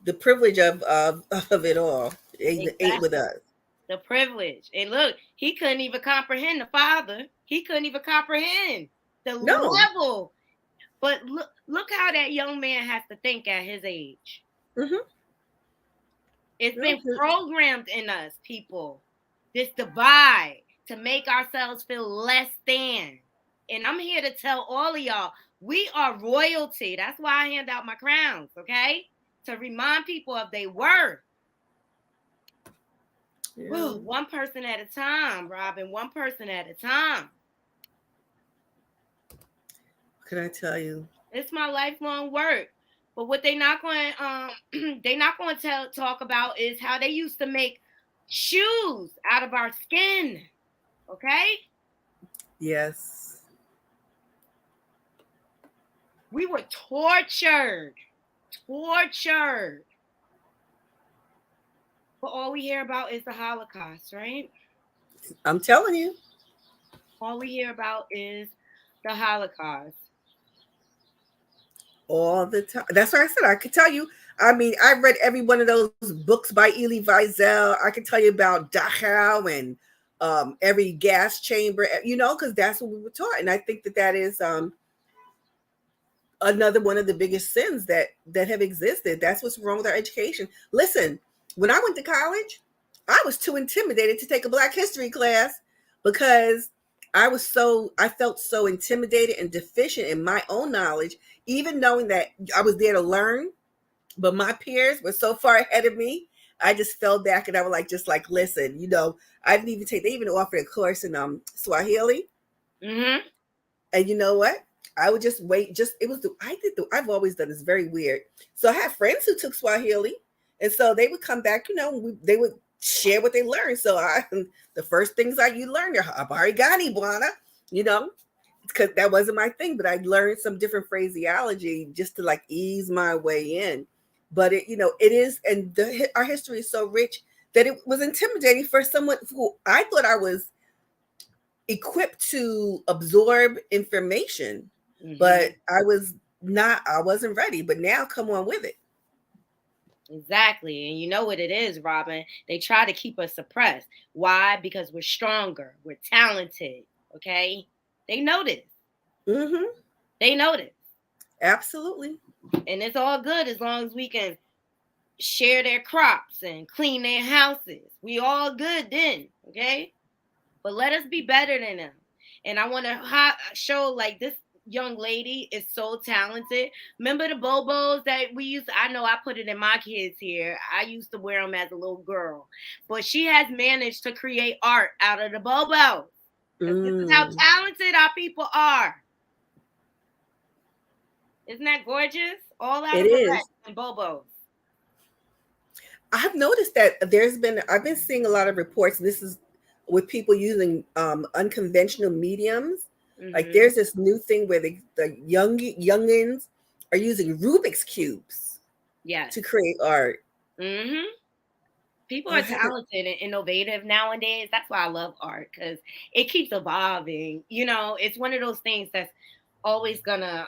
Speaker 3: the privilege of it all ain't with us.
Speaker 1: The privilege. And look, he couldn't even comprehend the father. He couldn't even comprehend the level. But look how that young man has to think at his age. It's been programmed in us, people. This divide to make ourselves feel less than. And I'm here to tell all of y'all, we are royalty. That's why I hand out my crowns, okay? To remind people of their worth. Yeah. One person at a time, Robin. One person at a time.
Speaker 3: What can I tell you?
Speaker 1: It's my lifelong work. But what they're not going to talk about is how they used to make shoes out of our skin. Okay?
Speaker 3: Yes.
Speaker 1: We were tortured. Tortured. But all we hear about is the Holocaust, right?
Speaker 3: I'm telling you.
Speaker 1: All we hear about is the Holocaust.
Speaker 3: All the time. That's what I said. I could tell you. I mean, I read every one of those books by Elie Wiesel. I could tell you about Dachau and every gas chamber, you know, because that's what we were taught. And I think that is another one of the biggest sins that have existed. That's what's wrong with our education. Listen, when I went to college, I was too intimidated to take a Black history class because I felt so intimidated and deficient in my own knowledge, even knowing that I was there to learn, but my peers were so far ahead of me. I just fell back and I was like, listen, you know, I didn't even they even offered a course in Swahili.
Speaker 1: Mm-hmm.
Speaker 3: And you know what? I would just wait. I've always done this, very weird. So I had friends who took Swahili, and so they would come back, you know, they would share what they learned. So the first things you learn are habari gani, bwana, you know, because that wasn't my thing, but I learned some different phraseology just to like ease my way in. But it, you know, it is, and our history is so rich that it was intimidating for someone who I thought I was equipped to absorb information, but I wasn't ready. But now, come on with it.
Speaker 1: Exactly. And you know what it is, Robin? They try to keep us suppressed. Why? Because we're stronger. We're talented. Okay? They know this. They know this.
Speaker 3: Absolutely.
Speaker 1: And it's all good as long as we can share their crops and clean their houses. We all good then. Okay? But let us be better than them. And I want to show like this young lady is so talented. Remember the bobos that we used to, I know I put it in my kids here. I used to wear them as a little girl. But she has managed to create art out of the bobos. This is how talented our people are. Isn't that gorgeous? All out of the and bobos.
Speaker 3: I've noticed that I've been seeing a lot of reports, and this is with people using unconventional mediums. Like there's this new thing where the youngins are using Rubik's cubes to create art.
Speaker 1: People are talented and innovative nowadays. That's why I love art, because it keeps evolving. You know, it's one of those things that's always gonna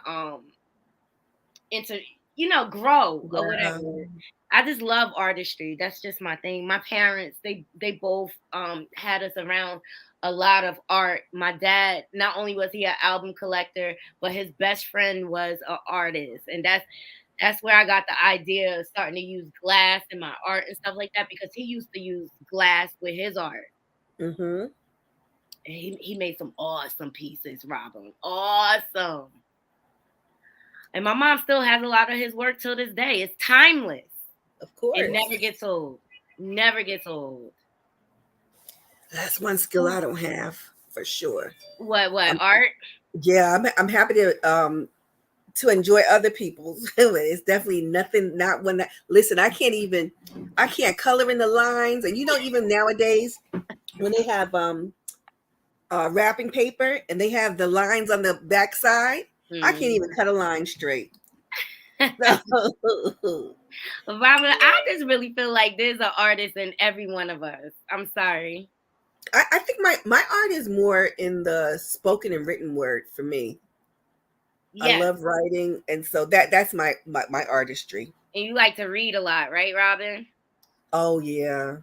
Speaker 1: grow or whatever. I just love artistry. That's just my thing. My parents, they both had us around a lot of art. My dad, not only was he an album collector, but his best friend was an artist. And that's where I got the idea of starting to use glass in my art and stuff like that, because he used to use glass with his art. And he made some awesome pieces, Robin. Awesome. And my mom still has a lot of his work till this day. It's timeless.
Speaker 3: Of course.
Speaker 1: It never gets old. Never gets old.
Speaker 3: That's one skill I don't have for sure.
Speaker 1: What art?
Speaker 3: Yeah, I'm happy to enjoy other people's. It's definitely nothing. Not when listen. I can't color in the lines, and even nowadays when they have wrapping paper and they have the lines on the back side, I can't even cut a line straight.
Speaker 1: Robin, I just really feel like there's an artist in every one of us. I'm sorry.
Speaker 3: I think my art is more in the spoken and written word for me. Yes. I love writing, and so that's my artistry.
Speaker 1: And you like to read a lot, right, Robin?
Speaker 3: Oh yeah,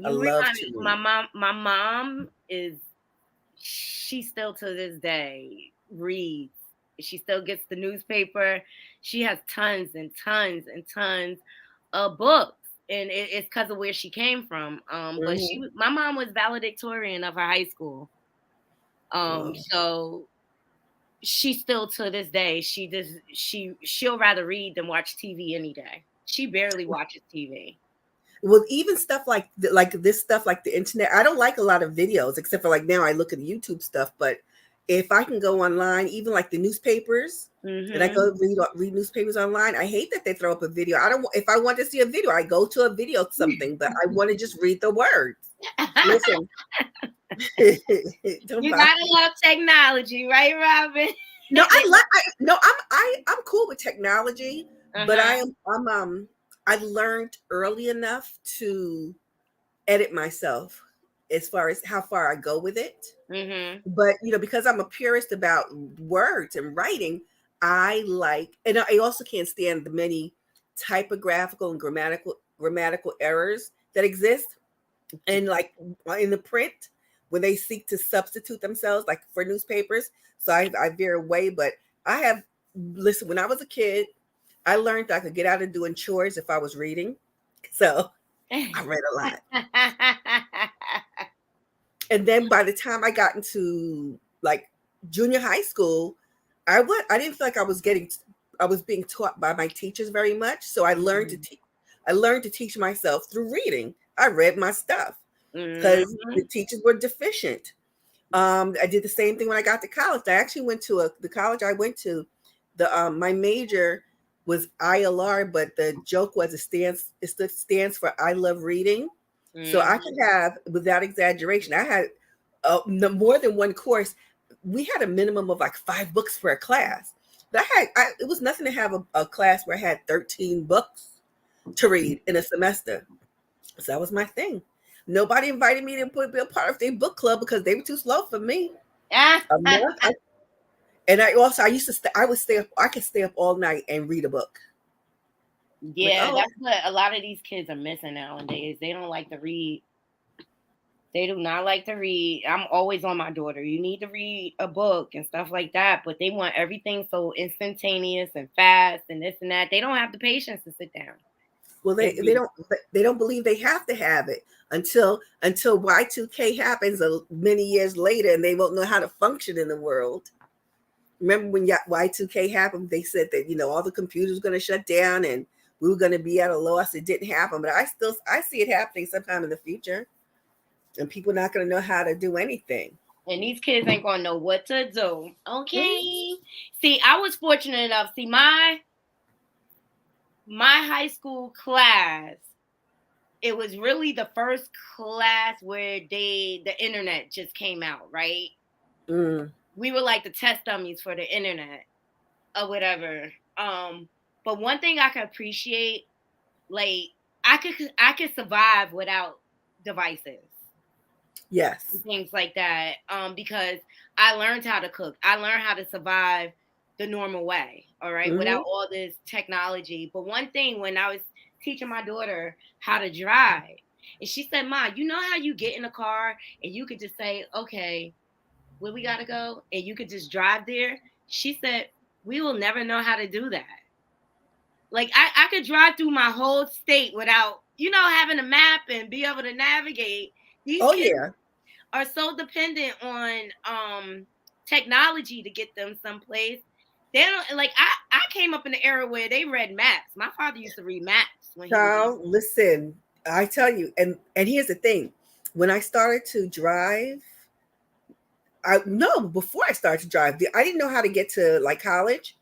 Speaker 3: I love to read.
Speaker 1: My mom she still to this day reads. She still gets the newspaper. She has tons and tons and tons of books, and it's because of where she came from. But my mom was valedictorian of her high school. So she still to this day, she'll rather read than watch TV any day. She barely watches TV.
Speaker 3: Well, even stuff like this stuff, like the internet, I don't like a lot of videos, except for like now I look at the YouTube stuff. But if I can go online, even like the newspapers, and I go read newspapers online, I hate that they throw up a video. If I want to see a video, I go to a video something, but I want to just read the words. Listen.
Speaker 1: You gotta love technology, right, Robin?
Speaker 3: No, I'm cool with technology, but I learned early enough to edit myself as far as how far I go with it. But because I'm a purist about words and writing, I also can't stand the many typographical and grammatical errors that exist, and like in the print when they seek to substitute themselves, like for newspapers. So I veer away. But when I was a kid, I learned I could get out of doing chores if I was reading. So I read a lot. And then by the time I got into like junior high school, I didn't feel like I was being taught by my teachers very much. So I learned to teach myself through reading. I read my stuff because the teachers were deficient. I did the same thing when I got to college. I actually went to the college I went to. My major was ILR, but the joke was it stands for I love reading. So I could have, without exaggeration, I had more than one course. We had a minimum of like 5 books for a class. But it was nothing to have a class where I had 13 books to read in a semester. So that was my thing. Nobody invited me to be a part of their book club because they were too slow for me. And I could stay up all night and read a book.
Speaker 1: Yeah, that's what a lot of these kids are missing nowadays. They don't like to read. They do not like to read. I'm always on my daughter. You need to read a book and stuff like that. But they want everything so instantaneous and fast and this and that. They don't have the patience to sit down.
Speaker 3: Well, they don't believe they have to have it until Y2K happens many years later, and they won't know how to function in the world. Remember when Y2K happened? They said that all the computers were going to shut down and we were going to be at a loss. It didn't happen, but I see it happening sometime in the future, and people are not going to know how to do anything.
Speaker 1: And these kids ain't going to know what to do. Okay. See, I was fortunate enough. See, my high school class, it was really the first class where the internet just came out, right? We were like the test dummies for the internet or whatever. But one thing I could appreciate, like I could survive without devices.
Speaker 3: Yes.
Speaker 1: Things like that. Because I learned how to cook. I learned how to survive the normal way, all right, without all this technology. But one thing, when I was teaching my daughter how to drive, and she said, "Ma, you know how you get in a car and you could just say, okay, where we gotta go, and you could just drive there?" She said, "We will never know how to do that. Like I could drive through my whole state without, having a map and be able to navigate." These kids, are so dependent on technology to get them someplace. They don't like I came up in the era where they read maps. My father used to read maps when he was
Speaker 3: Child,
Speaker 1: young.
Speaker 3: listen, I tell you, and here's the thing. When I started to drive, before I started to drive, I didn't know how to get to like college.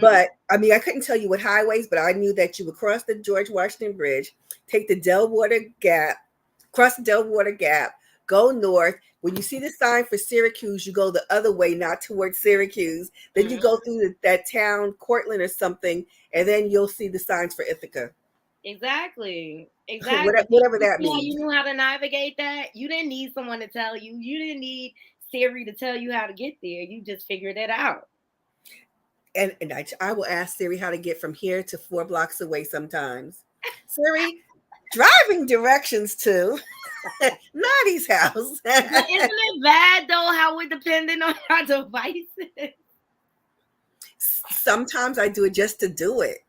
Speaker 3: But I mean, I couldn't tell you what highways, but I knew that you would cross the George Washington Bridge, take the Delwater Gap, cross the Delwater Gap, go north. When you see the sign for Syracuse, you go the other way, not towards Syracuse. Then you go through that town, Cortland or something, and then you'll see the signs for Ithaca.
Speaker 1: Exactly.
Speaker 3: Whatever
Speaker 1: You
Speaker 3: that
Speaker 1: see how
Speaker 3: means.
Speaker 1: you knew how to navigate that? You didn't need someone to tell you. You didn't need Siri to tell you how to get there. You just figured it out.
Speaker 3: And I will ask Siri how to get from here to 4 blocks away sometimes. Siri, driving directions to Notty's house.
Speaker 1: But isn't it bad though how we're dependent on our devices?
Speaker 3: Sometimes I do it just to do it.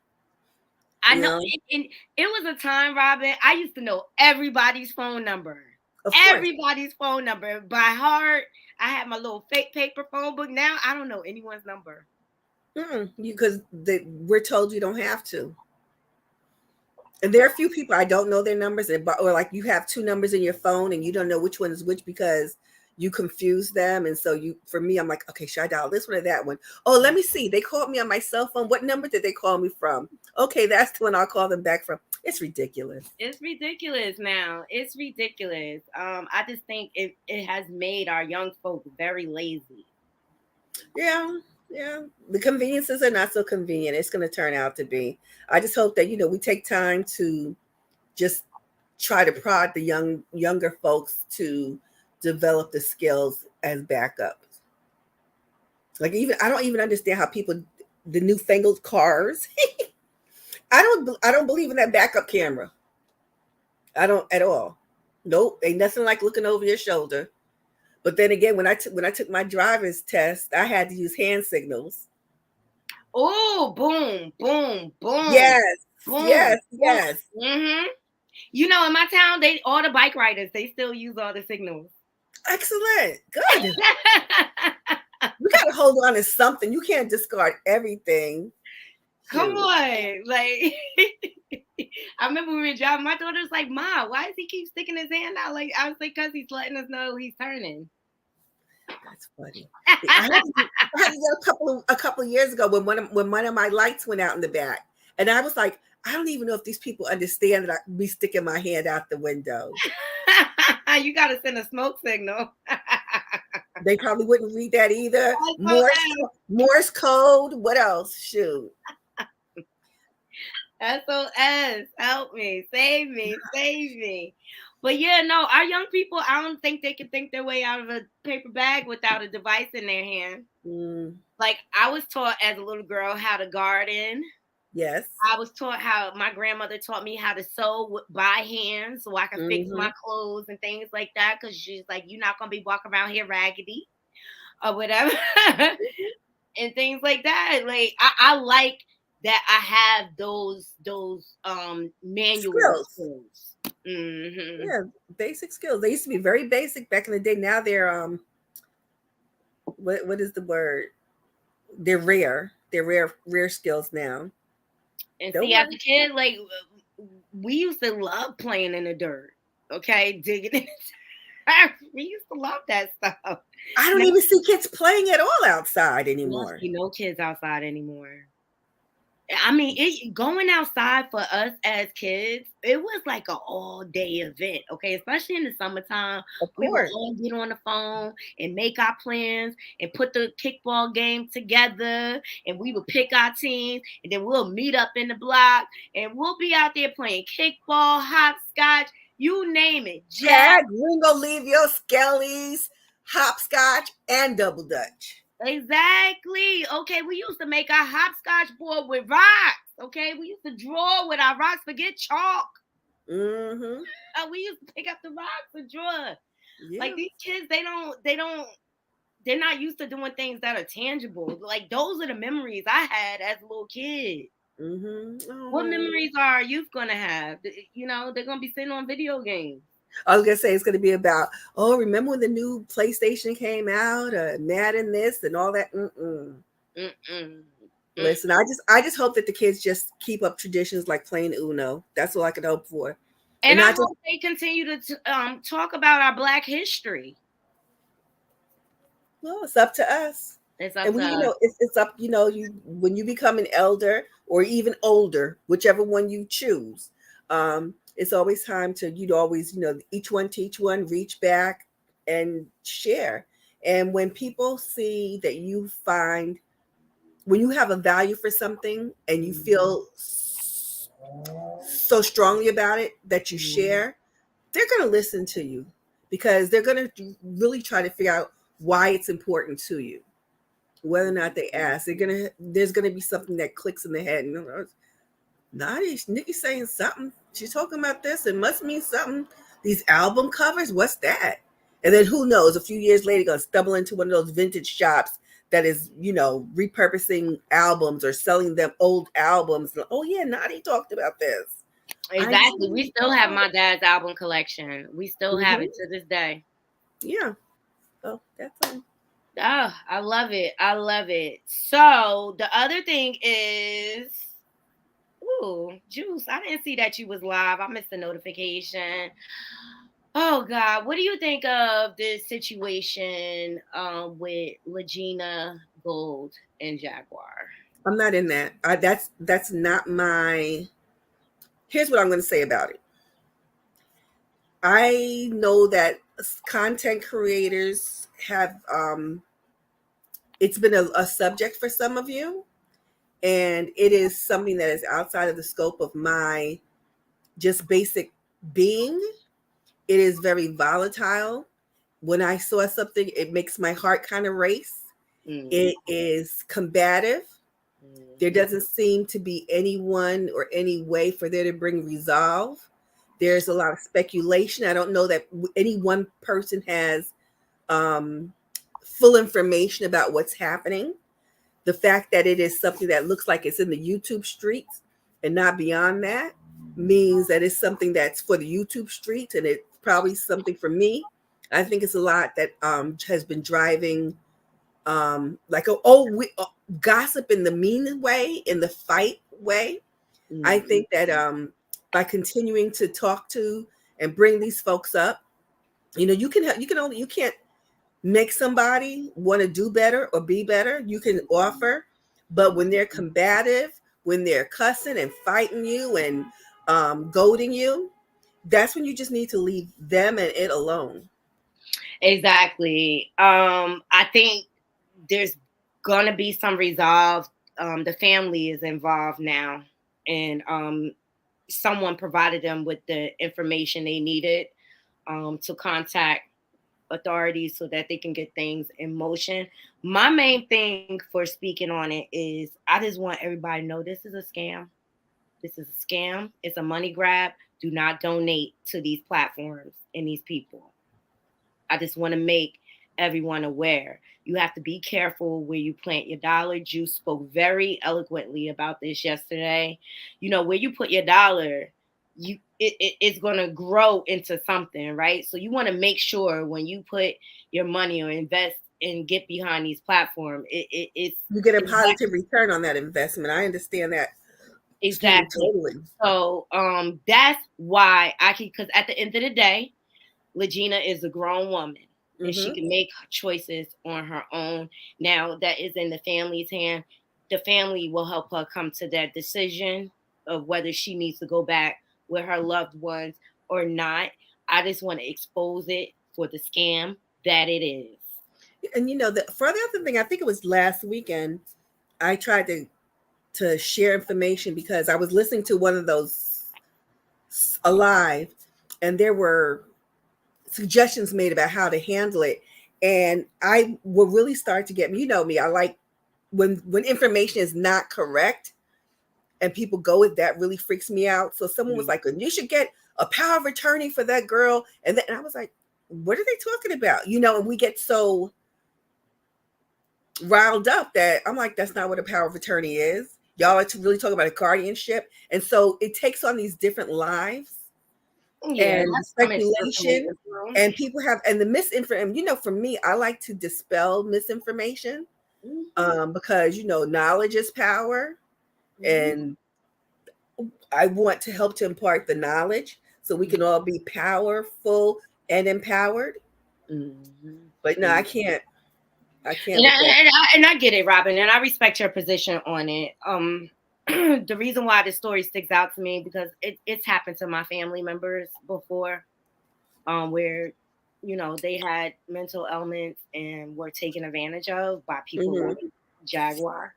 Speaker 1: I know. It was a time, Robin, I used to know everybody's phone number. Everybody's phone number by heart. I had my little fake paper phone book. Now I don't know anyone's number.
Speaker 3: Because we're told you don't have to. And there are a few people I don't know their numbers, or like you have 2 numbers in your phone and you don't know which one is which because you confuse them. And so for me, I'm like, okay, should I dial this one or that one? Oh, let me see. They called me on my cell phone. What number did they call me from? Okay, that's the one I'll call them back from. It's ridiculous.
Speaker 1: It's ridiculous now. It's ridiculous. I just think it has made our young folk very lazy.
Speaker 3: Yeah. The conveniences are not so convenient. It's going to turn out to be. I just hope that, we take time to just try to prod the younger folks to develop the skills as backups. Like I don't even understand how the newfangled cars. I don't believe in that backup camera. I don't at all. Nope, ain't nothing like looking over your shoulder. But then again, when I took my driver's test, I had to use hand signals.
Speaker 1: Oh, boom, boom, boom.
Speaker 3: Yes,
Speaker 1: boom,
Speaker 3: yes.
Speaker 1: Mm-hmm. In my town, all the bike riders, they still use all the signals.
Speaker 3: Excellent. Good. We got to hold on to something. You can't discard everything.
Speaker 1: Come on. Like, I remember we were driving. My daughter was like, Ma, why does he keep sticking his hand out? Like, I was like, because he's letting us know he's turning.
Speaker 3: That's funny. I had to go a couple of years ago when one of my lights went out in the back. And I was like, I don't even know if these people understand that I be sticking my hand out the window.
Speaker 1: You got to send a smoke signal.
Speaker 3: They probably wouldn't read that either. Morse code. What else? Shoot.
Speaker 1: SOS. Help me. Save me. But yeah, no, our young people, I don't think they can think their way out of a paper bag without a device in their hand. Like, I was taught as a little girl how to garden.
Speaker 3: Yes.
Speaker 1: I was taught how my grandmother taught me how to sew by hand so I can fix my clothes and things like that. Because she's like, you're not going to be walking around here raggedy or whatever. And things like that. Like, I like that I have those manual skills. Mm-hmm.
Speaker 3: Yeah, basic skills. They used to be very basic back in the day. Now they're what is the word? They're rare. They're rare skills now.
Speaker 1: And see, as a kid, like, we used to love playing in the dirt. Okay, digging in. We used to love that stuff.
Speaker 3: I don't even see kids playing at all outside anymore.
Speaker 1: You know, kids outside anymore. I mean, going outside for us as kids, it was like an all-day event, okay? Especially in the summertime. We would all get on the phone and make our plans and put the kickball game together, and we would pick our teams, and then we'll meet up in the block, and we'll be out there playing kickball, hopscotch, you name it.
Speaker 3: Tag, Ringo, leave your skellies, hopscotch, and double dutch.
Speaker 1: Exactly. Okay, we used to make our hopscotch board with rocks. Okay, we used to draw with our rocks. Forget chalk.
Speaker 3: Mm-hmm.
Speaker 1: We used to pick up the rocks and draw. Yeah. Like, these kids, they're not used to doing things that are tangible. Like, those are the memories I had as a little kid.
Speaker 3: Mm-hmm. Oh.
Speaker 1: What memories are our youth gonna have? You know, they're gonna be sitting on video games.
Speaker 3: I was gonna say it's gonna be about, oh, remember when the new PlayStation came out, Madden this and all that. Listen, I just hope that the kids just keep up traditions like playing Uno. That's all I could hope for.
Speaker 1: And I
Speaker 3: not just
Speaker 1: hope they continue to talk about our Black history.
Speaker 3: well, it's up to us.
Speaker 1: It's up
Speaker 3: And
Speaker 1: to
Speaker 3: we,
Speaker 1: us.
Speaker 3: it's up, you when you become an elder or even older, whichever one you choose, it's always time to always, each one teach one, reach back and share. And when people see that when you have a value for something and you feel so strongly about it that you share, they're going to listen to you because they're going to really try to figure out why it's important to you. Whether or not they ask, there's gonna be something that clicks in the head. And Nikki's saying something. She's talking about this. It must mean something. These album covers, what's that? And then who knows? A few years later, gonna stumble into one of those vintage shops that is, repurposing albums or selling them old albums. Oh yeah, Knotty talked about this.
Speaker 1: Exactly. We still have my dad's album collection. We still have it to this day.
Speaker 3: Yeah. Oh, that's fine.
Speaker 1: Oh, I love it. I love it. So the other thing is, ooh, Juice, I didn't see that you was live. I missed the notification. Oh God, what do you think of this situation with Legina Gold and Jaguar?
Speaker 3: I'm not in that. That's not my. Here's what I'm going to say about it. I know that content creators have it's been a subject for some of you, and it is something that is outside of the scope of my just basic being. It is very volatile. When I saw something, it makes my heart kind of race. It is combative. There doesn't seem to be anyone or any way for there to bring resolve. There's a lot of speculation. I don't know that any one person has full information about what's happening. The fact that it is something that looks like it's in the YouTube streets and not beyond that means that it's something that's for the YouTube streets, and it's probably something for me. I think it's a lot that has been driving gossip in the mean way, in the fight way. I think that by continuing to talk to and bring these folks up, you can't make somebody want to do better or be better. You can offer, but when they're combative, when they're cussing and fighting you and goading you, that's when you just need to leave them and it alone.
Speaker 1: Exactly. I think there's gonna be some resolve. The family is involved now, and someone provided them with the information they needed to contact authorities so that they can get things in motion. My main thing for speaking on it is I just want everybody to know this is a scam. This is a scam. It's a money grab. Do not donate to these platforms and these people. I just want to make everyone aware. You have to be careful where you plant your dollar. Juice spoke very eloquently about this yesterday. Where you put your dollar, it's going to grow into something, right? So you want to make sure when you put your money or invest and get behind these platforms, it's
Speaker 3: you get a positive return on that investment. I understand that.
Speaker 1: Exactly.
Speaker 3: Totally.
Speaker 1: So that's why because at the end of the day, Legina is a grown woman and she can make choices on her own. Now that is in the family's hand. The family will help her come to that decision of whether she needs to go back with her loved ones or not. I just want to expose it for the scam that it is.
Speaker 3: And for the other thing, I think it was last weekend, I tried to share information because I was listening to one of those live, and there were suggestions made about how to handle it. And I will really start to get, me, I like when information is not correct and people go with that, really freaks me out. So someone was like, you should get a power of attorney for that girl. And I was like, what are they talking about? And we get so riled up that I'm like, that's not what a power of attorney is. Y'all are really talking about a guardianship. And so it takes on these different lives.
Speaker 1: Yeah,
Speaker 3: and the
Speaker 1: that's coming
Speaker 3: speculation,
Speaker 1: through.
Speaker 3: and people have, and the misinformation. You know, for me, I like to dispel misinformation, because you know, knowledge is power, and I want to help to impart the knowledge so we can all be powerful and empowered. But no, I can't. I can't
Speaker 1: And
Speaker 3: with that.
Speaker 1: I get it, Robin, and I respect your position on it. The reason why this story sticks out to me because it's happened to my family members before, where you know they had mental ailments and were taken advantage of by people like Jaguar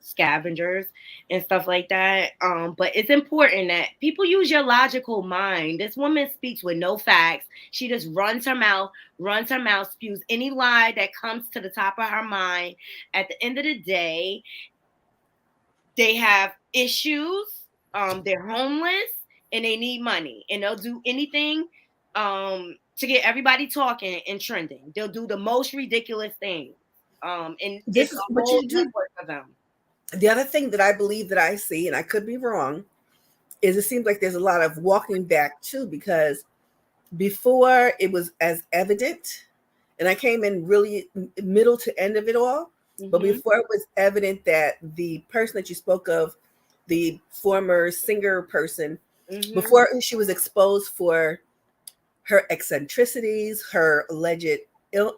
Speaker 1: scavengers and stuff like that. But it's important that people use your logical mind. This woman speaks with no facts. She just runs her mouth, spews any lie that comes to the top of her mind. At the end of the day, they have issues. They're homeless and they need money, and they'll do anything to get everybody talking and trending. They'll do the most ridiculous things. And
Speaker 3: This
Speaker 1: it's
Speaker 3: is
Speaker 1: a
Speaker 3: what
Speaker 1: whole
Speaker 3: you do.
Speaker 1: network of them.
Speaker 3: The other thing that I believe that I see, and I could be wrong, is it seems like there's a lot of walking back too, because before it was as evident, and I came in really middle to end of it all, but before it was evident that the person that you spoke of, the former singer person, before she was exposed for her eccentricities, her alleged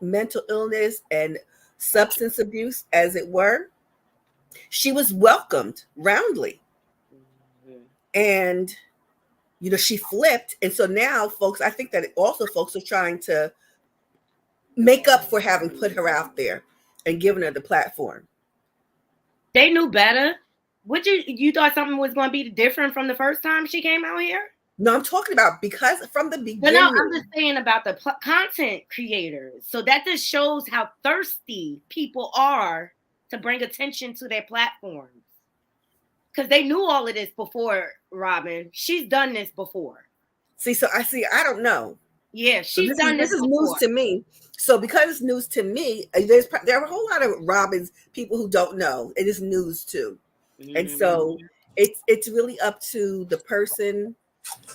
Speaker 3: mental illness and substance abuse, as it were, she was welcomed roundly. And you know, she flipped. And so now folks, I think that also folks are trying to make up for having put her out there and given her the platform.
Speaker 1: They knew better. Would you thought something was going to be different from the first time she came out here?
Speaker 3: No, I'm talking about because from the beginning.
Speaker 1: But no, I'm just saying about the content creators. So that just shows how thirsty people are to bring attention to their platforms. Because they knew all of this before, Robin. She's done this before.
Speaker 3: I don't know.
Speaker 1: Yeah, she's done this
Speaker 3: is
Speaker 1: before.
Speaker 3: news to me. So because it's news to me, there are a whole lot of Robins people who don't know. It is news too. And so it's really up to the person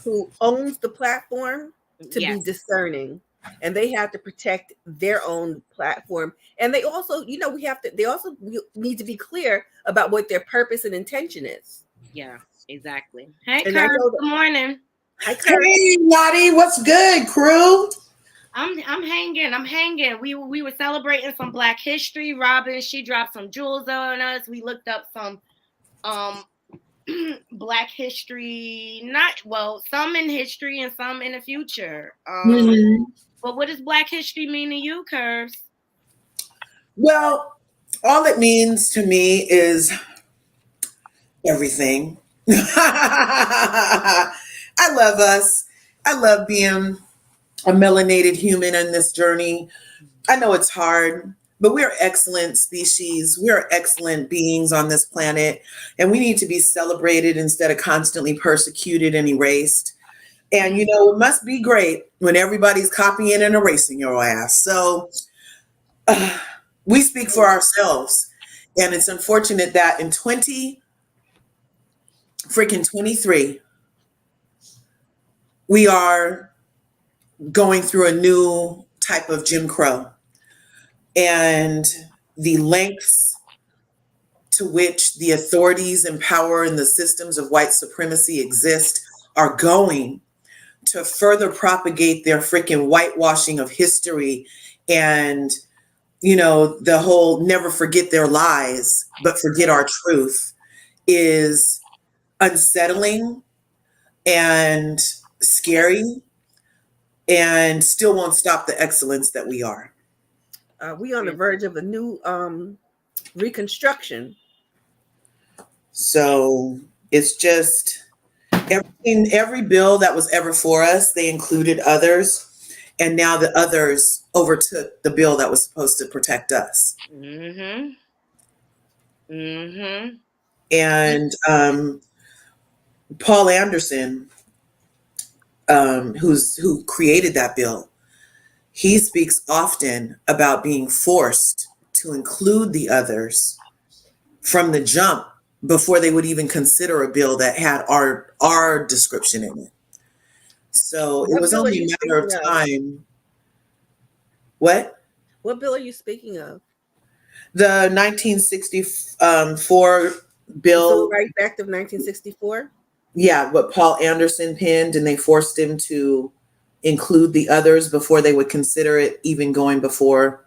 Speaker 3: who owns the platform to be discerning, and they have to protect their own platform. And they also, you know, they also need to be clear about what their purpose and intention is.
Speaker 1: Yeah, exactly. Hey,
Speaker 3: And
Speaker 1: Kurt, good morning.
Speaker 3: Hi, Kurt.
Speaker 8: Hey, Knotty, what's good, crew?
Speaker 1: I'm hanging. We were celebrating some Black History. Robin, she dropped some jewels on us. We looked up some Black history, some in history and some in the future. But what does Black history mean to you, Curves?
Speaker 8: Well, all it means to me is everything. I love us. I love being a melanated human in this journey. I know it's hard, but we're excellent species. We're excellent beings on this planet, and we need to be celebrated instead of constantly persecuted and erased. And, you know, it must be great when everybody's copying and erasing your ass. So we speak for ourselves. And it's unfortunate that in 2023, we are going through a new type of Jim Crow. And the lengths to which the authorities and power and the systems of white supremacy exist are going to further propagate their freaking whitewashing of history and, you know, the whole never forget their lies, but forget our truth is unsettling and scary and still won't stop the excellence that we are.
Speaker 3: We on the verge of a new reconstruction.
Speaker 8: So it's just every bill that was ever for us, they included others. And now the others overtook the bill that was supposed to protect us. And Paul Anderson, who created that bill, he speaks often about being forced to include the others from the jump before they would even consider a bill that had our description in it. So it
Speaker 3: What
Speaker 8: was
Speaker 3: bill are
Speaker 8: only
Speaker 3: you
Speaker 8: a matter of
Speaker 3: speaking of?
Speaker 8: time. What?
Speaker 3: What bill are you speaking of?
Speaker 8: The 1964
Speaker 3: The Civil
Speaker 8: bill,
Speaker 3: Rights Act of 1964?
Speaker 8: yeah, what Paul Anderson penned, and they forced him to include the others before they would consider it even going before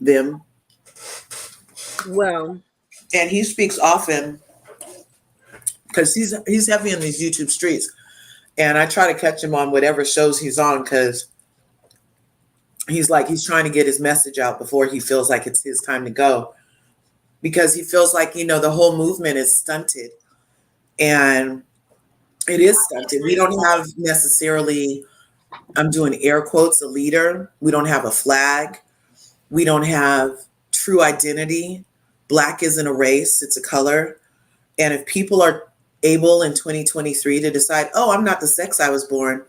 Speaker 8: them.
Speaker 3: Well,
Speaker 8: And he speaks often because he's heavy in these YouTube streets, and I try to catch him on whatever shows he's on because he's trying to get his message out before he feels like it's his time to go, because he feels like the whole movement is stunted, and it is stunted. We don't have necessarily, I'm doing air quotes, a leader. We don't have a flag. We don't have true identity. Black isn't a race, it's a color. And if people are able in 2023 to decide, oh, I'm not the sex I was born,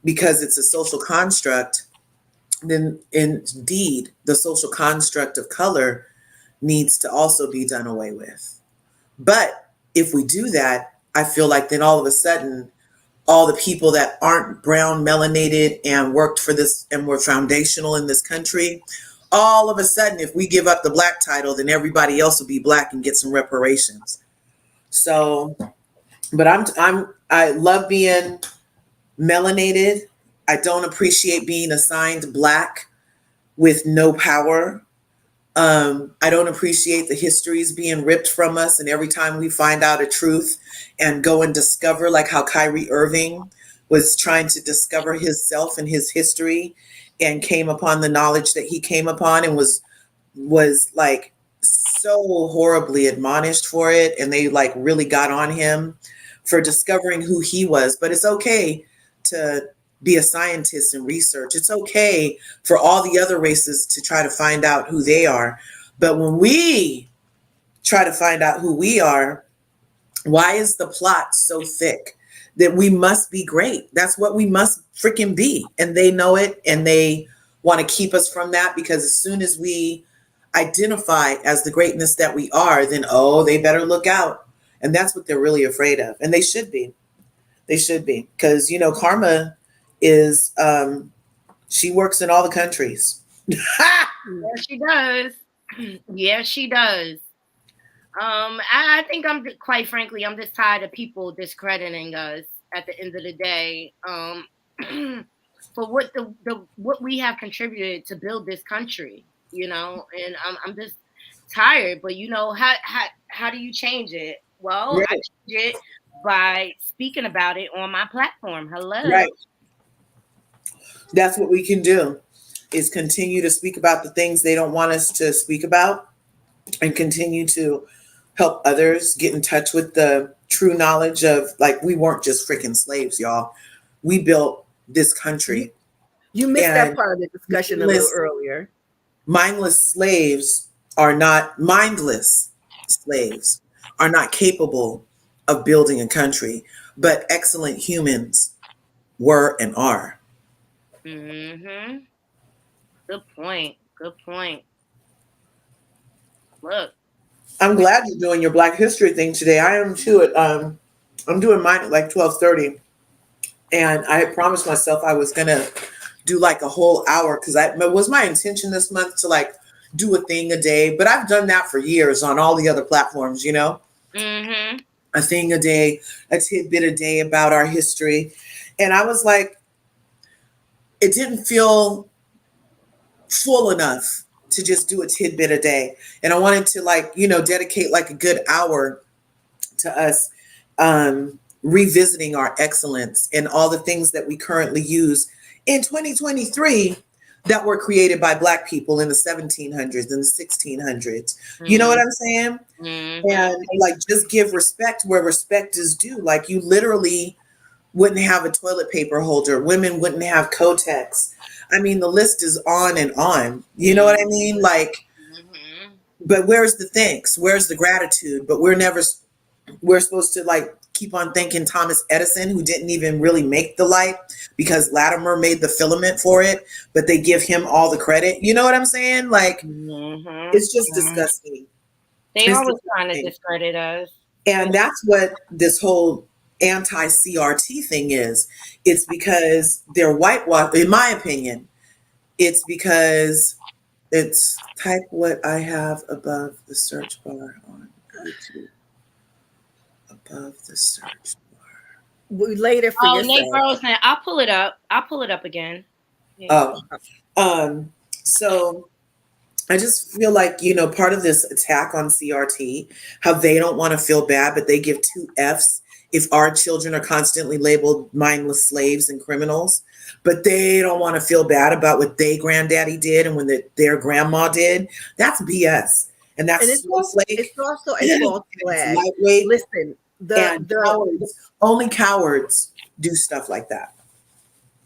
Speaker 8: because it's a social construct, then indeed the social construct of color needs to also be done away with. But if we do that, I feel like then all of a sudden, all the people that aren't brown, melanated, and worked for this and were foundational in this country, all of a sudden, if we give up the black title, then everybody else will be black and get some reparations. So, but I love being melanated. I don't appreciate being assigned black with no power. I don't appreciate the histories being ripped from us, and every time we find out a truth and go and discover, like how Kyrie Irving was trying to discover himself and his history, and came upon the knowledge that he came upon, and was like so horribly admonished for it, and they like really got on him for discovering who he was. But it's okay to be a scientist and research. It's okay for all the other races to try to find out who they are. But when we try to find out who we are, why is the plot so thick that we must be great? That's what we must freaking be. And they know it, and they want to keep us from that, because as soon as we identify as the greatness that we are, then, oh, they better look out. And that's what they're really afraid of. And they should be. They should be. Because, Karma is, she works in all the countries.
Speaker 1: Yes, she does. Yes, she does. I think quite frankly, I'm just tired of people discrediting us at the end of the day. For what we have contributed to build this country, and I'm just tired. But how do you change it? Well,
Speaker 8: Right.
Speaker 1: I change it by speaking about it on my platform. Hello.
Speaker 8: Right. That's what we can do, is continue to speak about the things they don't want us to speak about, and continue to help others get in touch with the true knowledge of, like, we weren't just freaking slaves, y'all. We built this country.
Speaker 3: You missed that
Speaker 8: And
Speaker 3: part of the discussion a little earlier.
Speaker 8: mindless slaves are not capable of building a country, but excellent humans were and are.
Speaker 1: Mm-hmm. Good point. Good point. Look,
Speaker 8: I'm glad you're doing your Black History thing today. I am too. I'm doing mine at like 12:30, and I had promised myself I was gonna do like a whole hour, because it was my intention this month to like do a thing a day. But I've done that for years on all the other platforms.
Speaker 1: Mm-hmm.
Speaker 8: A thing a day, a tidbit a day about our history, and I was like, it didn't feel full enough to just do a tidbit a day. And I wanted to dedicate like a good hour to us revisiting our excellence and all the things that we currently use in 2023 that were created by Black people in the 1700s and the 1600s. You know what I'm saying?
Speaker 1: Mm-hmm.
Speaker 8: And like, just give respect where respect is due. Like, you literally wouldn't have a toilet paper holder. Women wouldn't have Kotex. I mean, the list is on and on. You know what I mean? Like, but where's the thanks? Where's the gratitude? But we're supposed to like keep on thanking Thomas Edison, who didn't even really make the light, because Latimer made the filament for it, but they give him all the credit. You know what I'm saying? Like, it's just disgusting.
Speaker 1: They
Speaker 8: It's
Speaker 1: always
Speaker 8: disgusting.
Speaker 1: trying to discredit us.
Speaker 8: And that's what this whole anti-CRT thing is. It's because they're whitewashed, in my opinion. It's because it's type what I have above the search bar on YouTube. Above the search bar.
Speaker 3: We later for
Speaker 1: Oh,
Speaker 3: yourself.
Speaker 1: Nate Burrows saying, I'll pull it up. I'll pull it up again.
Speaker 8: Oh, so I just feel like, part of this attack on CRT, how they don't want to feel bad, but they give 2 Fs if our children are constantly labeled mindless slaves and criminals, but they don't want to feel bad about what their granddaddy did and when their grandma did. That's BS. And that's
Speaker 3: It's also a false flag.
Speaker 8: Lightweight.
Speaker 3: Listen,
Speaker 8: cowards, only cowards do stuff like that.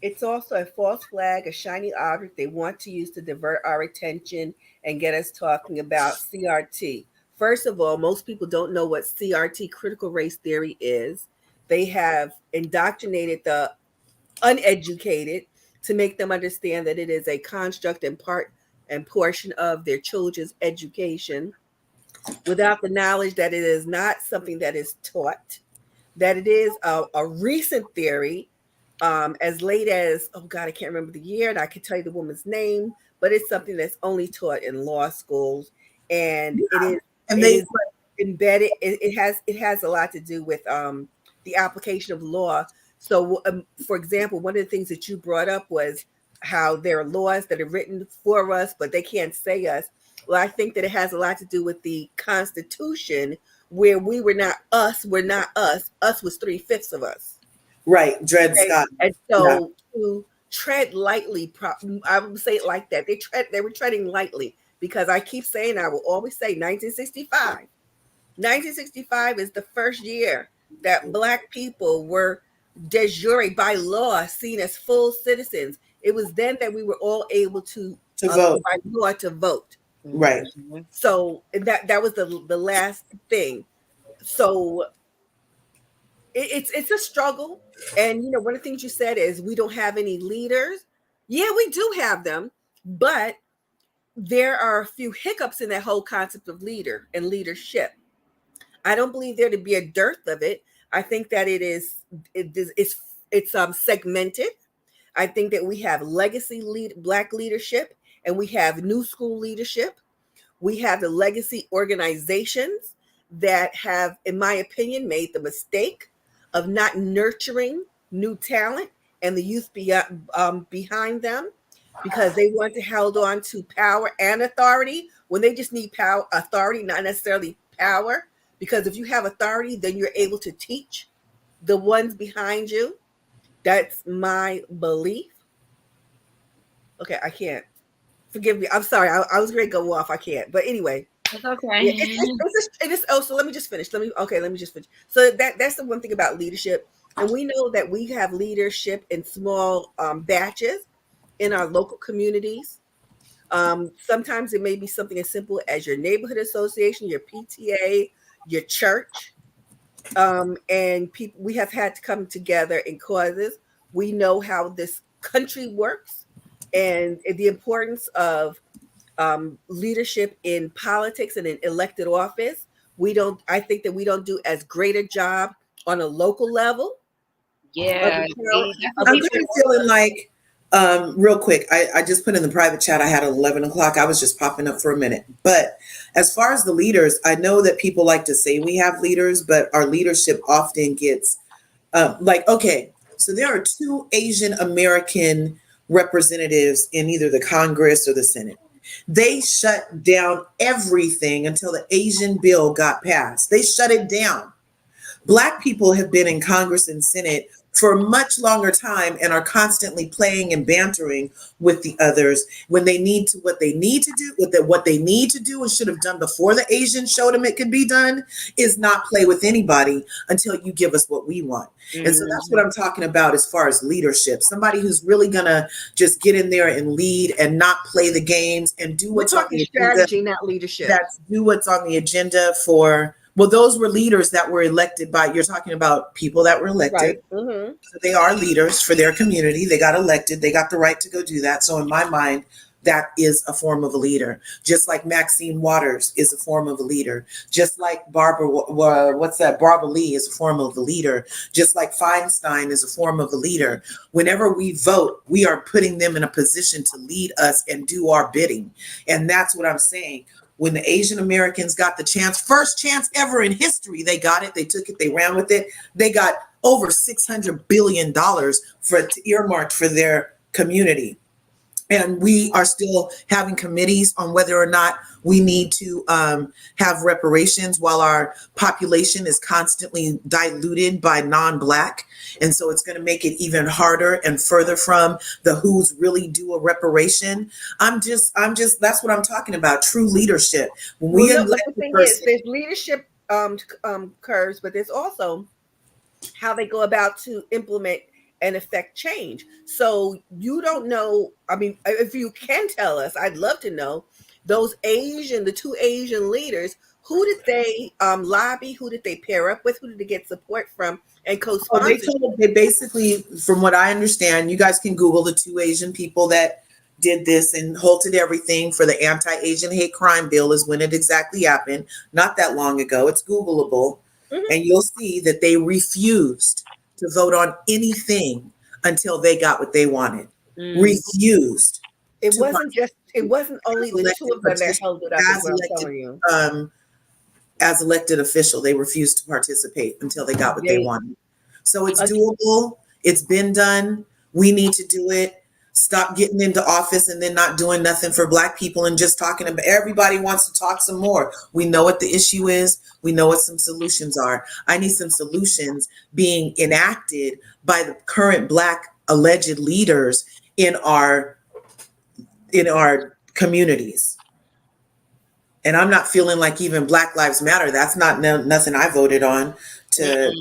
Speaker 3: It's also a false flag, a shiny object they want to use to divert our attention and get us talking about CRT. First of all, most people don't know what CRT, critical race theory, is. They have indoctrinated the uneducated to make them understand that it is a construct and part and portion of their children's education, without the knowledge that it is not something that is taught, that it is a recent theory, as late as, oh God, I can't remember the year, and I can tell you the woman's name, but it's something that's only taught in law schools, and it is embedded. It has a lot to do with the application of law. So, for example, one of the things that you brought up was how there are laws that are written for us, but they can't say us. Well, I think that it has a lot to do with the Constitution, where we were not us. We're not us. Us was 3/5 of us.
Speaker 8: Right, Dred Scott.
Speaker 3: And so to tread lightly, I would say it like that. They were treading lightly, because I keep saying, I will always say 1965. 1965 is the first year that Black people were de jure by law seen as full citizens. It was then that we were all able to vote by law to vote.
Speaker 8: Right.
Speaker 3: So that was the last thing. So it's a struggle. And one of the things you said is we don't have any leaders. Yeah, we do have them, but there are a few hiccups in that whole concept of leader and leadership. I don't believe there to be a dearth of it. I think that it's segmented. I think that we have legacy Black leadership, and we have new school leadership. We have the legacy organizations that have, in my opinion, made the mistake of not nurturing new talent and the youth behind them, because they want to hold on to power and authority when they just need power, authority, not necessarily power. Because if you have authority, then you're able to teach the ones behind you. That's my belief. Okay, I can't. Forgive me. I'm sorry. I was going to go off. I can't. But anyway.
Speaker 1: It's okay.
Speaker 3: Yeah, it is. Oh, so let me just finish. Let me just finish. So that's the one thing about leadership. And we know that we have leadership in small batches in our local communities. Sometimes it may be something as simple as your neighborhood association, your PTA, your church. And we have had to come together in causes. We know how this country works and the importance of leadership in politics and in elected office. I think that we don't do as great a job on a local level.
Speaker 1: Yeah.
Speaker 8: I'm kind of feeling like, real quick, I just put in the private chat, I had 11 o'clock. I was just popping up for a minute. But as far as the leaders, I know that people like to say we have leaders, but our leadership often gets okay, so there are 2 Asian American representatives in either the Congress or the Senate. They shut down everything until the Asian bill got passed. They shut it down. Black people have been in Congress and Senate for a much longer time and are constantly playing and bantering with the others when they need to, what they need to do and should have done before the Asians showed them it could be done is not play with anybody until you give us what we want. Mm-hmm. And so that's what I'm talking about as far as leadership. Somebody who's really gonna just get in there and lead and not play the games and do what's on the
Speaker 3: strategy, not leadership.
Speaker 8: Do what's on the agenda for. Well, those were leaders that were elected by, you're talking about people that were elected.
Speaker 3: Right. Mm-hmm.
Speaker 8: So they are leaders for their community. They got elected. They got the right to go do that. So in my mind, that is a form of a leader. Just like Maxine Waters is a form of a leader. Just like Barbara Lee is a form of a leader. Just like Feinstein is a form of a leader. Whenever we vote, we are putting them in a position to lead us and do our bidding. And that's what I'm saying. When the Asian Americans got the chance, first chance ever in history, they got it, they took it, they ran with it. They got over $600 billion earmarked for their community. And we are still having committees on whether or not we need to have reparations while our population is constantly diluted by non-Black. And so it's going to make it even harder and further from the who's really due a reparation. I'm just, that's what I'm talking about. True leadership. When we elect
Speaker 3: the thing
Speaker 8: person,
Speaker 3: is, there's leadership curves, but there's also how they go about to implement and affect change. So you don't know. I mean, if you can tell us, I'd love to know the two Asian leaders, who did they lobby? Who did they pair up with? Who did they get support from and co-sponsor?
Speaker 8: they basically, from what I understand, you guys can Google the two Asian people that did this and halted everything for the anti-Asian hate crime bill is when it exactly happened. Not that long ago. It's Googleable. And you'll see that they refused to vote on anything until they got what they wanted. Refused.
Speaker 3: It wasn't only the two of them that held it up, is what I'm telling you.
Speaker 8: As elected official, they refused to participate until they got what they wanted. So it's doable. It's been done. We need to do it. Stop getting into office and then not doing nothing for Black people and just talking about, everybody wants to talk some more. We know what the issue is. We know what some solutions are. I need some solutions being enacted by the current Black alleged leaders in our communities. And I'm not feeling like even Black Lives Matter. That's not nothing I voted on to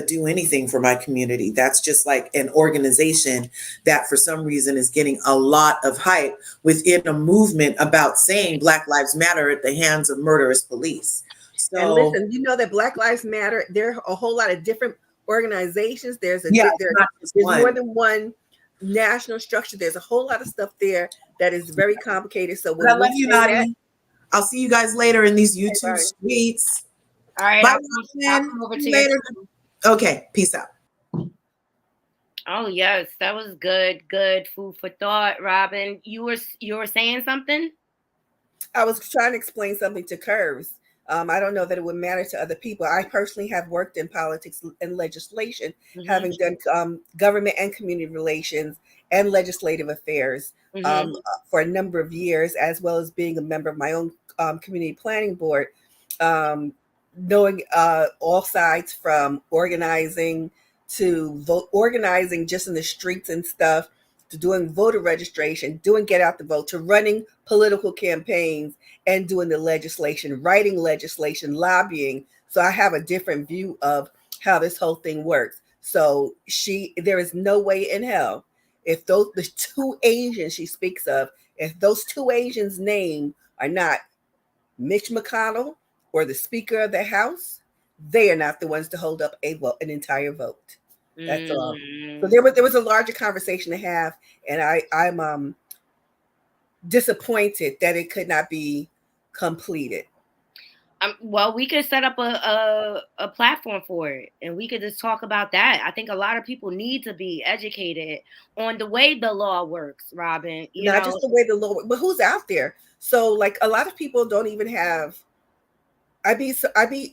Speaker 8: do anything for my community. That's just like an organization that for some reason is getting a lot of hype within a movement about saying Black Lives Matter at the hands of murderous police. So,
Speaker 3: and listen, you know that Black Lives Matter, there are a whole lot of different organizations. There's more than one national structure. There's a whole lot of stuff there that is very complicated. So
Speaker 8: I love you, Knotty. I'll see you guys later in these YouTube streets.
Speaker 1: All right.
Speaker 8: Bye,
Speaker 1: I'll come over to you
Speaker 8: later. Okay, peace out.
Speaker 1: Oh yes, that was good. Good food for thought, Robin. You were saying something?
Speaker 3: I was trying to explain something to Curves. I don't know that it would matter to other people. I personally have worked in politics and legislation, having done government and community relations and legislative affairs for a number of years, as well as being a member of my own community planning board, knowing all sides from organizing to organizing just in the streets and stuff, to doing voter registration, doing get out the vote, to running political campaigns and doing the legislation, writing legislation, lobbying. So I have a different view of how this whole thing works. So there is no way in hell, if the two Asians she speaks of, if those two Asians' names are not Mitch McConnell or the Speaker of the House, they are not the ones to hold up an entire vote. That's all. So there was a larger conversation to have, and I'm disappointed that it could not be completed.
Speaker 1: Well, we could set up a platform for it, and we could just talk about that. I think a lot of people need to be educated on the way the law works, Robin.
Speaker 3: Not just the way the law, but who's out there. So, like, a lot of people don't even have. I'd be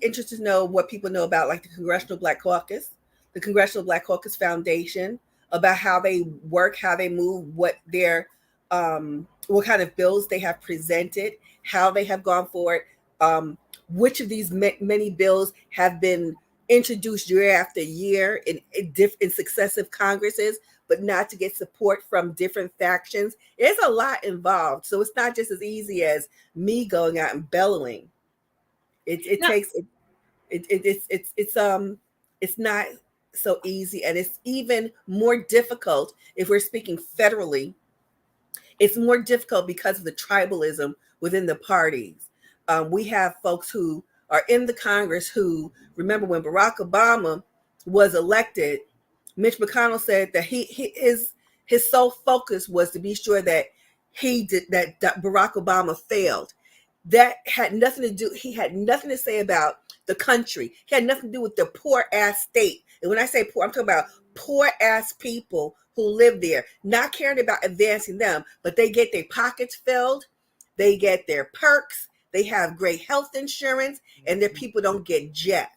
Speaker 3: interested to know what people know about, like, the Congressional Black Caucus, the Congressional Black Caucus Foundation, about how they work, how they move, what their what kind of bills they have presented, how they have gone forward. Which of these many bills have been introduced year after year in successive Congresses, but not to get support from different factions. There's a lot involved. So it's not just as easy as me going out and bellowing. It's not so easy, and it's even more difficult if we're speaking federally. It's more difficult because of the tribalism within the parties. We have folks who are in the Congress who, remember when Barack Obama was elected, Mitch McConnell said that his sole focus was to be sure that he did that Barack Obama failed. That had nothing to do, he had nothing to say about the country. He had nothing to do with the poor ass state. And when I say poor, I'm talking about poor ass people who live there, not caring about advancing them, but they get their pockets filled, they get their perks, they have great health insurance, and their people don't get jack.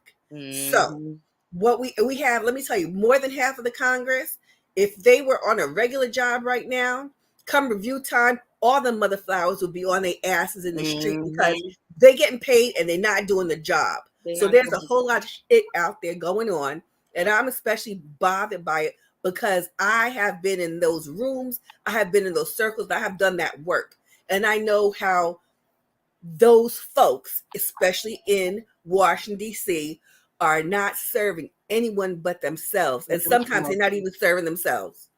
Speaker 3: So what we have, let me tell you, more than half of the Congress, if they were on a regular job right now, come review time, all the mother flowers would be on their asses in the street because they're getting paid and they're not doing the job. So there's a whole lot of shit out there going on, and I'm especially bothered by it because I have been in those rooms, I have been in those circles, I have done that work, and I know how those folks, especially in Washington, D.C., are not serving anyone but themselves, and sometimes they're not even serving themselves.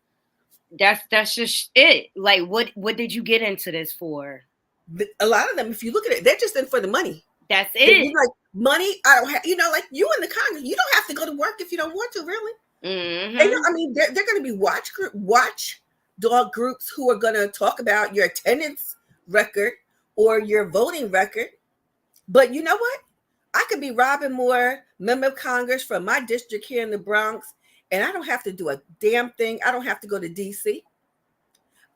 Speaker 1: That's just it. Like, what did you get into this for?
Speaker 3: A lot of them, if you look at it, they're just in for the money.
Speaker 1: That's it.
Speaker 3: You're like, money, I don't have, like you in the Congress, you don't have to go to work if you don't want to, really. They don't, I mean, they're going to be watch dog groups who are going to talk about your attendance record or your voting record. But you know what? I could be Robin Moore, member of Congress from my district here in the Bronx, and I don't have to do a damn thing. I don't have to go to D.C.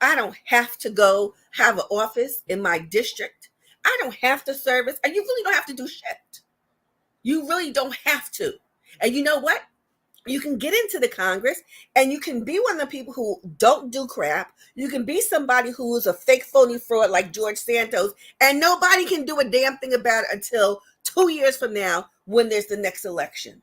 Speaker 3: I don't have to go have an office in my district. I don't have to service, and you really don't have to do shit. You really don't have to. And you know what? You can get into the Congress and you can be one of the people who don't do crap. You can be somebody who is a fake phony fraud like George Santos, and nobody can do a damn thing about it until 2 years from now when there's the next election.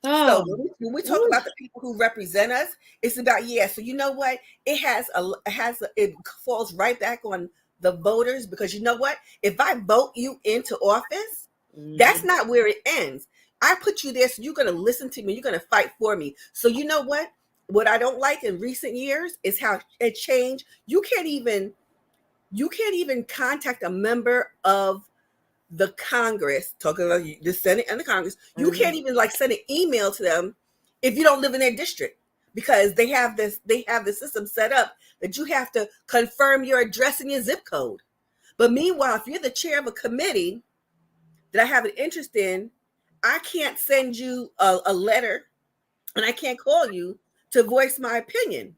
Speaker 3: So when we talk about the people who represent us, it's about, so you know what? It falls right back on the voters, because you know what? If I vote you into office, that's not where it ends. I put you there so you're going to listen to me. You're going to fight for me. So you know what? What I don't like in recent years is how it changed. You can't even contact a member of the Congress, talking about the Senate and the Congress. You can't even send an email to them if you don't live in their district, because they have the system set up that you have to confirm your address and your zip code. But meanwhile, if you're the chair of a committee that I have an interest in, I can't send you a letter and I can't call you to voice my opinion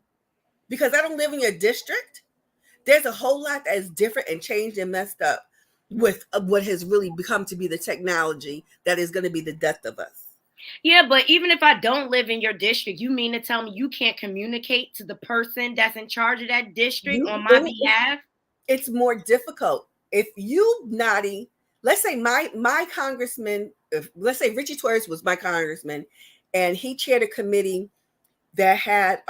Speaker 3: because I don't live in your district. There's a whole lot that is different and changed and messed up with what has really become to be the technology that is going to be the death of us.
Speaker 1: Yeah, but even if I don't live in your district, you mean to tell me you can't communicate to the person that's in charge of that district on my behalf?
Speaker 3: It's more difficult. If you, Knotty, let's say my congressman, let's say Richie Torres was my congressman, and he chaired a committee that had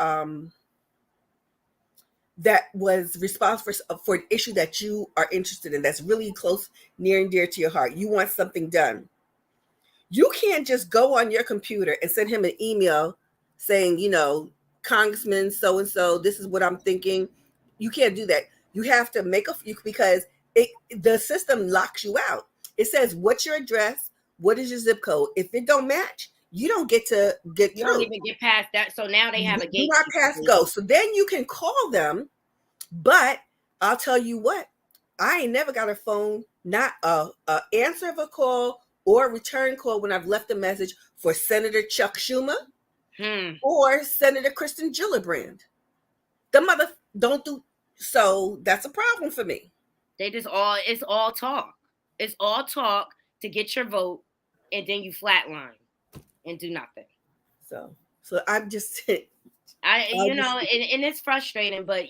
Speaker 3: that was responsible for an issue that you are interested in, that's really close, near and dear to your heart. You want something done. You can't just go on your computer and send him an email saying, Congressman so-and-so, this is what I'm thinking. You can't do that. You have to make because the system locks you out. It says, what's your address? What is your zip code? If it don't match, you don't get to get through.
Speaker 1: You don't even get past that. So now they have a gate.
Speaker 3: Do not pass go. So then you can call them, but I'll tell you what, I ain't never got a phone, not a answer of a call or a return call when I've left a message for Senator Chuck Schumer or Senator Kristen Gillibrand. The mother don't do, so that's a problem for me.
Speaker 1: It's all talk. It's all talk to get your vote, and then you flatline and do nothing.
Speaker 3: So I'm just,
Speaker 1: and it's frustrating, but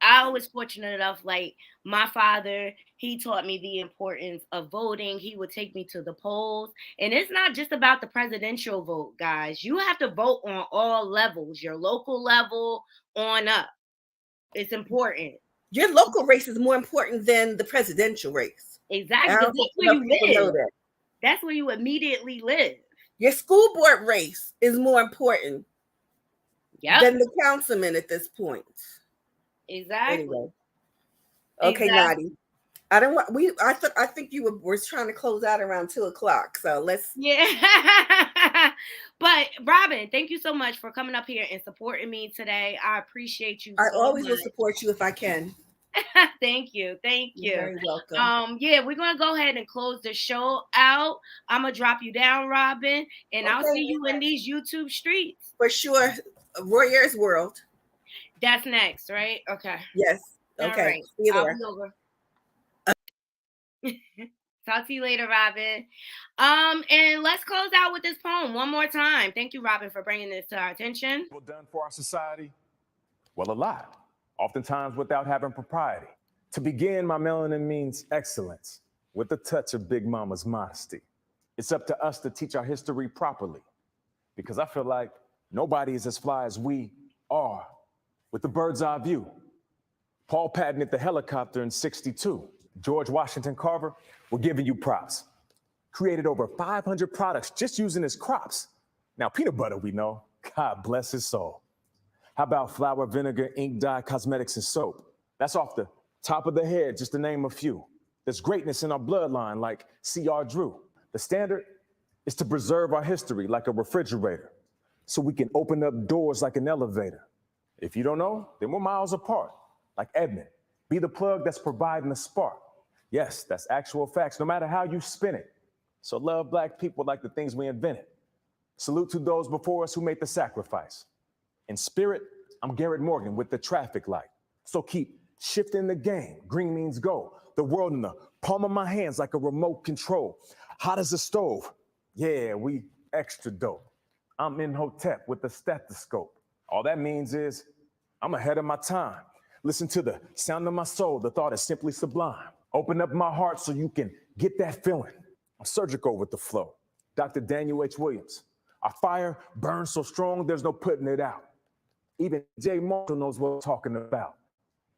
Speaker 1: I was fortunate enough, like my father, he taught me the importance of voting. He would take me to the polls, and it's not just about the presidential vote, guys. You have to vote on all levels, your local level on up. It's important.
Speaker 3: Your local race is more important than the presidential race.
Speaker 1: Exactly. That's where you live. That's where you immediately live.
Speaker 3: Your school board race is more important than the councilman at this point.
Speaker 1: Exactly.
Speaker 3: Anyway. Okay, Knotty. I don't want I think you were trying to close out around 2:00. So let's
Speaker 1: But Robin, thank you so much for coming up here and supporting me today. I appreciate you.
Speaker 3: I
Speaker 1: so
Speaker 3: always
Speaker 1: much.
Speaker 3: will support you if I can.
Speaker 1: Thank you.
Speaker 3: You're very welcome.
Speaker 1: Yeah, we're gonna go ahead and close the show out. I'm gonna drop you down, Robin, and I'll see you in these YouTube streets.
Speaker 3: For sure. Warriors World.
Speaker 1: That's next, right? Okay.
Speaker 3: Yes. Okay.
Speaker 1: All right.
Speaker 3: See you there.
Speaker 1: I'll be over. Talk to you later, Robin. And let's close out with this poem one more time. Thank you, Robin, for bringing this to our attention.
Speaker 4: Well done for our society? Well, a lot. Oftentimes without having propriety. To begin, my melanin means excellence, with a touch of Big Mama's modesty. It's up to us to teach our history properly, because I feel like nobody is as fly as we are, with the bird's eye view. Paul patented the helicopter in '62. George Washington Carver, we're giving you props. Created over 500 products just using his crops. Now, peanut butter, we know, God bless his soul. How about flour, vinegar, ink, dye, cosmetics, and soap? That's off the top of the head, just to name a few. There's greatness in our bloodline, like C.R. Drew. The standard is to preserve our history like a refrigerator, so we can open up doors like an elevator. If you don't know, then we're miles apart, like Edmund. Be the plug that's providing the spark. Yes, that's actual facts, no matter how you spin it. So love Black people like the things we invented. Salute to those before us who made the sacrifice. In spirit, I'm Garrett Morgan with the traffic light. So keep shifting the game. Green means go. The world in the palm of my hands like a remote control. Hot as a stove. Yeah, we extra dope. I'm in Hotep with the stethoscope. All that means is I'm ahead of my time. Listen to the sound of my soul. The thought is simply sublime. Open up my heart so you can get that feeling. I'm surgical with the flow. Dr. Daniel H. Williams. Our fire burns so strong, there's no putting it out. Even Jay Marshall knows what I'm talking about.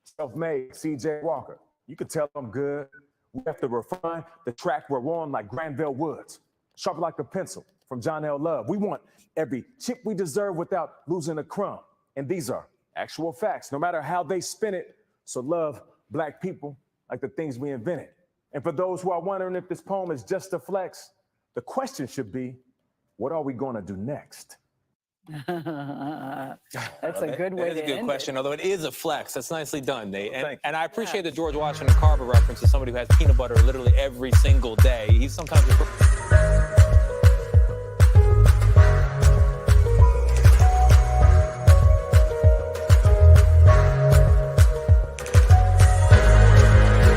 Speaker 4: Self-made, C.J. Walker. You can tell I'm good. We have to refine the track we're on like Granville Woods. Sharp like a pencil from John L. Love. We want every chip we deserve without losing a crumb. And these are actual facts, no matter how they spin it. So love Black people like the things we invented. And for those who are wondering if this poem is just a flex, the question should be, what are we going to do next?
Speaker 9: That's a good way to end it. That is a good question, although it is a flex. That's nicely done, Nate. And I appreciate the George Washington Carver reference as somebody who has peanut butter literally every single day. He's sometimes...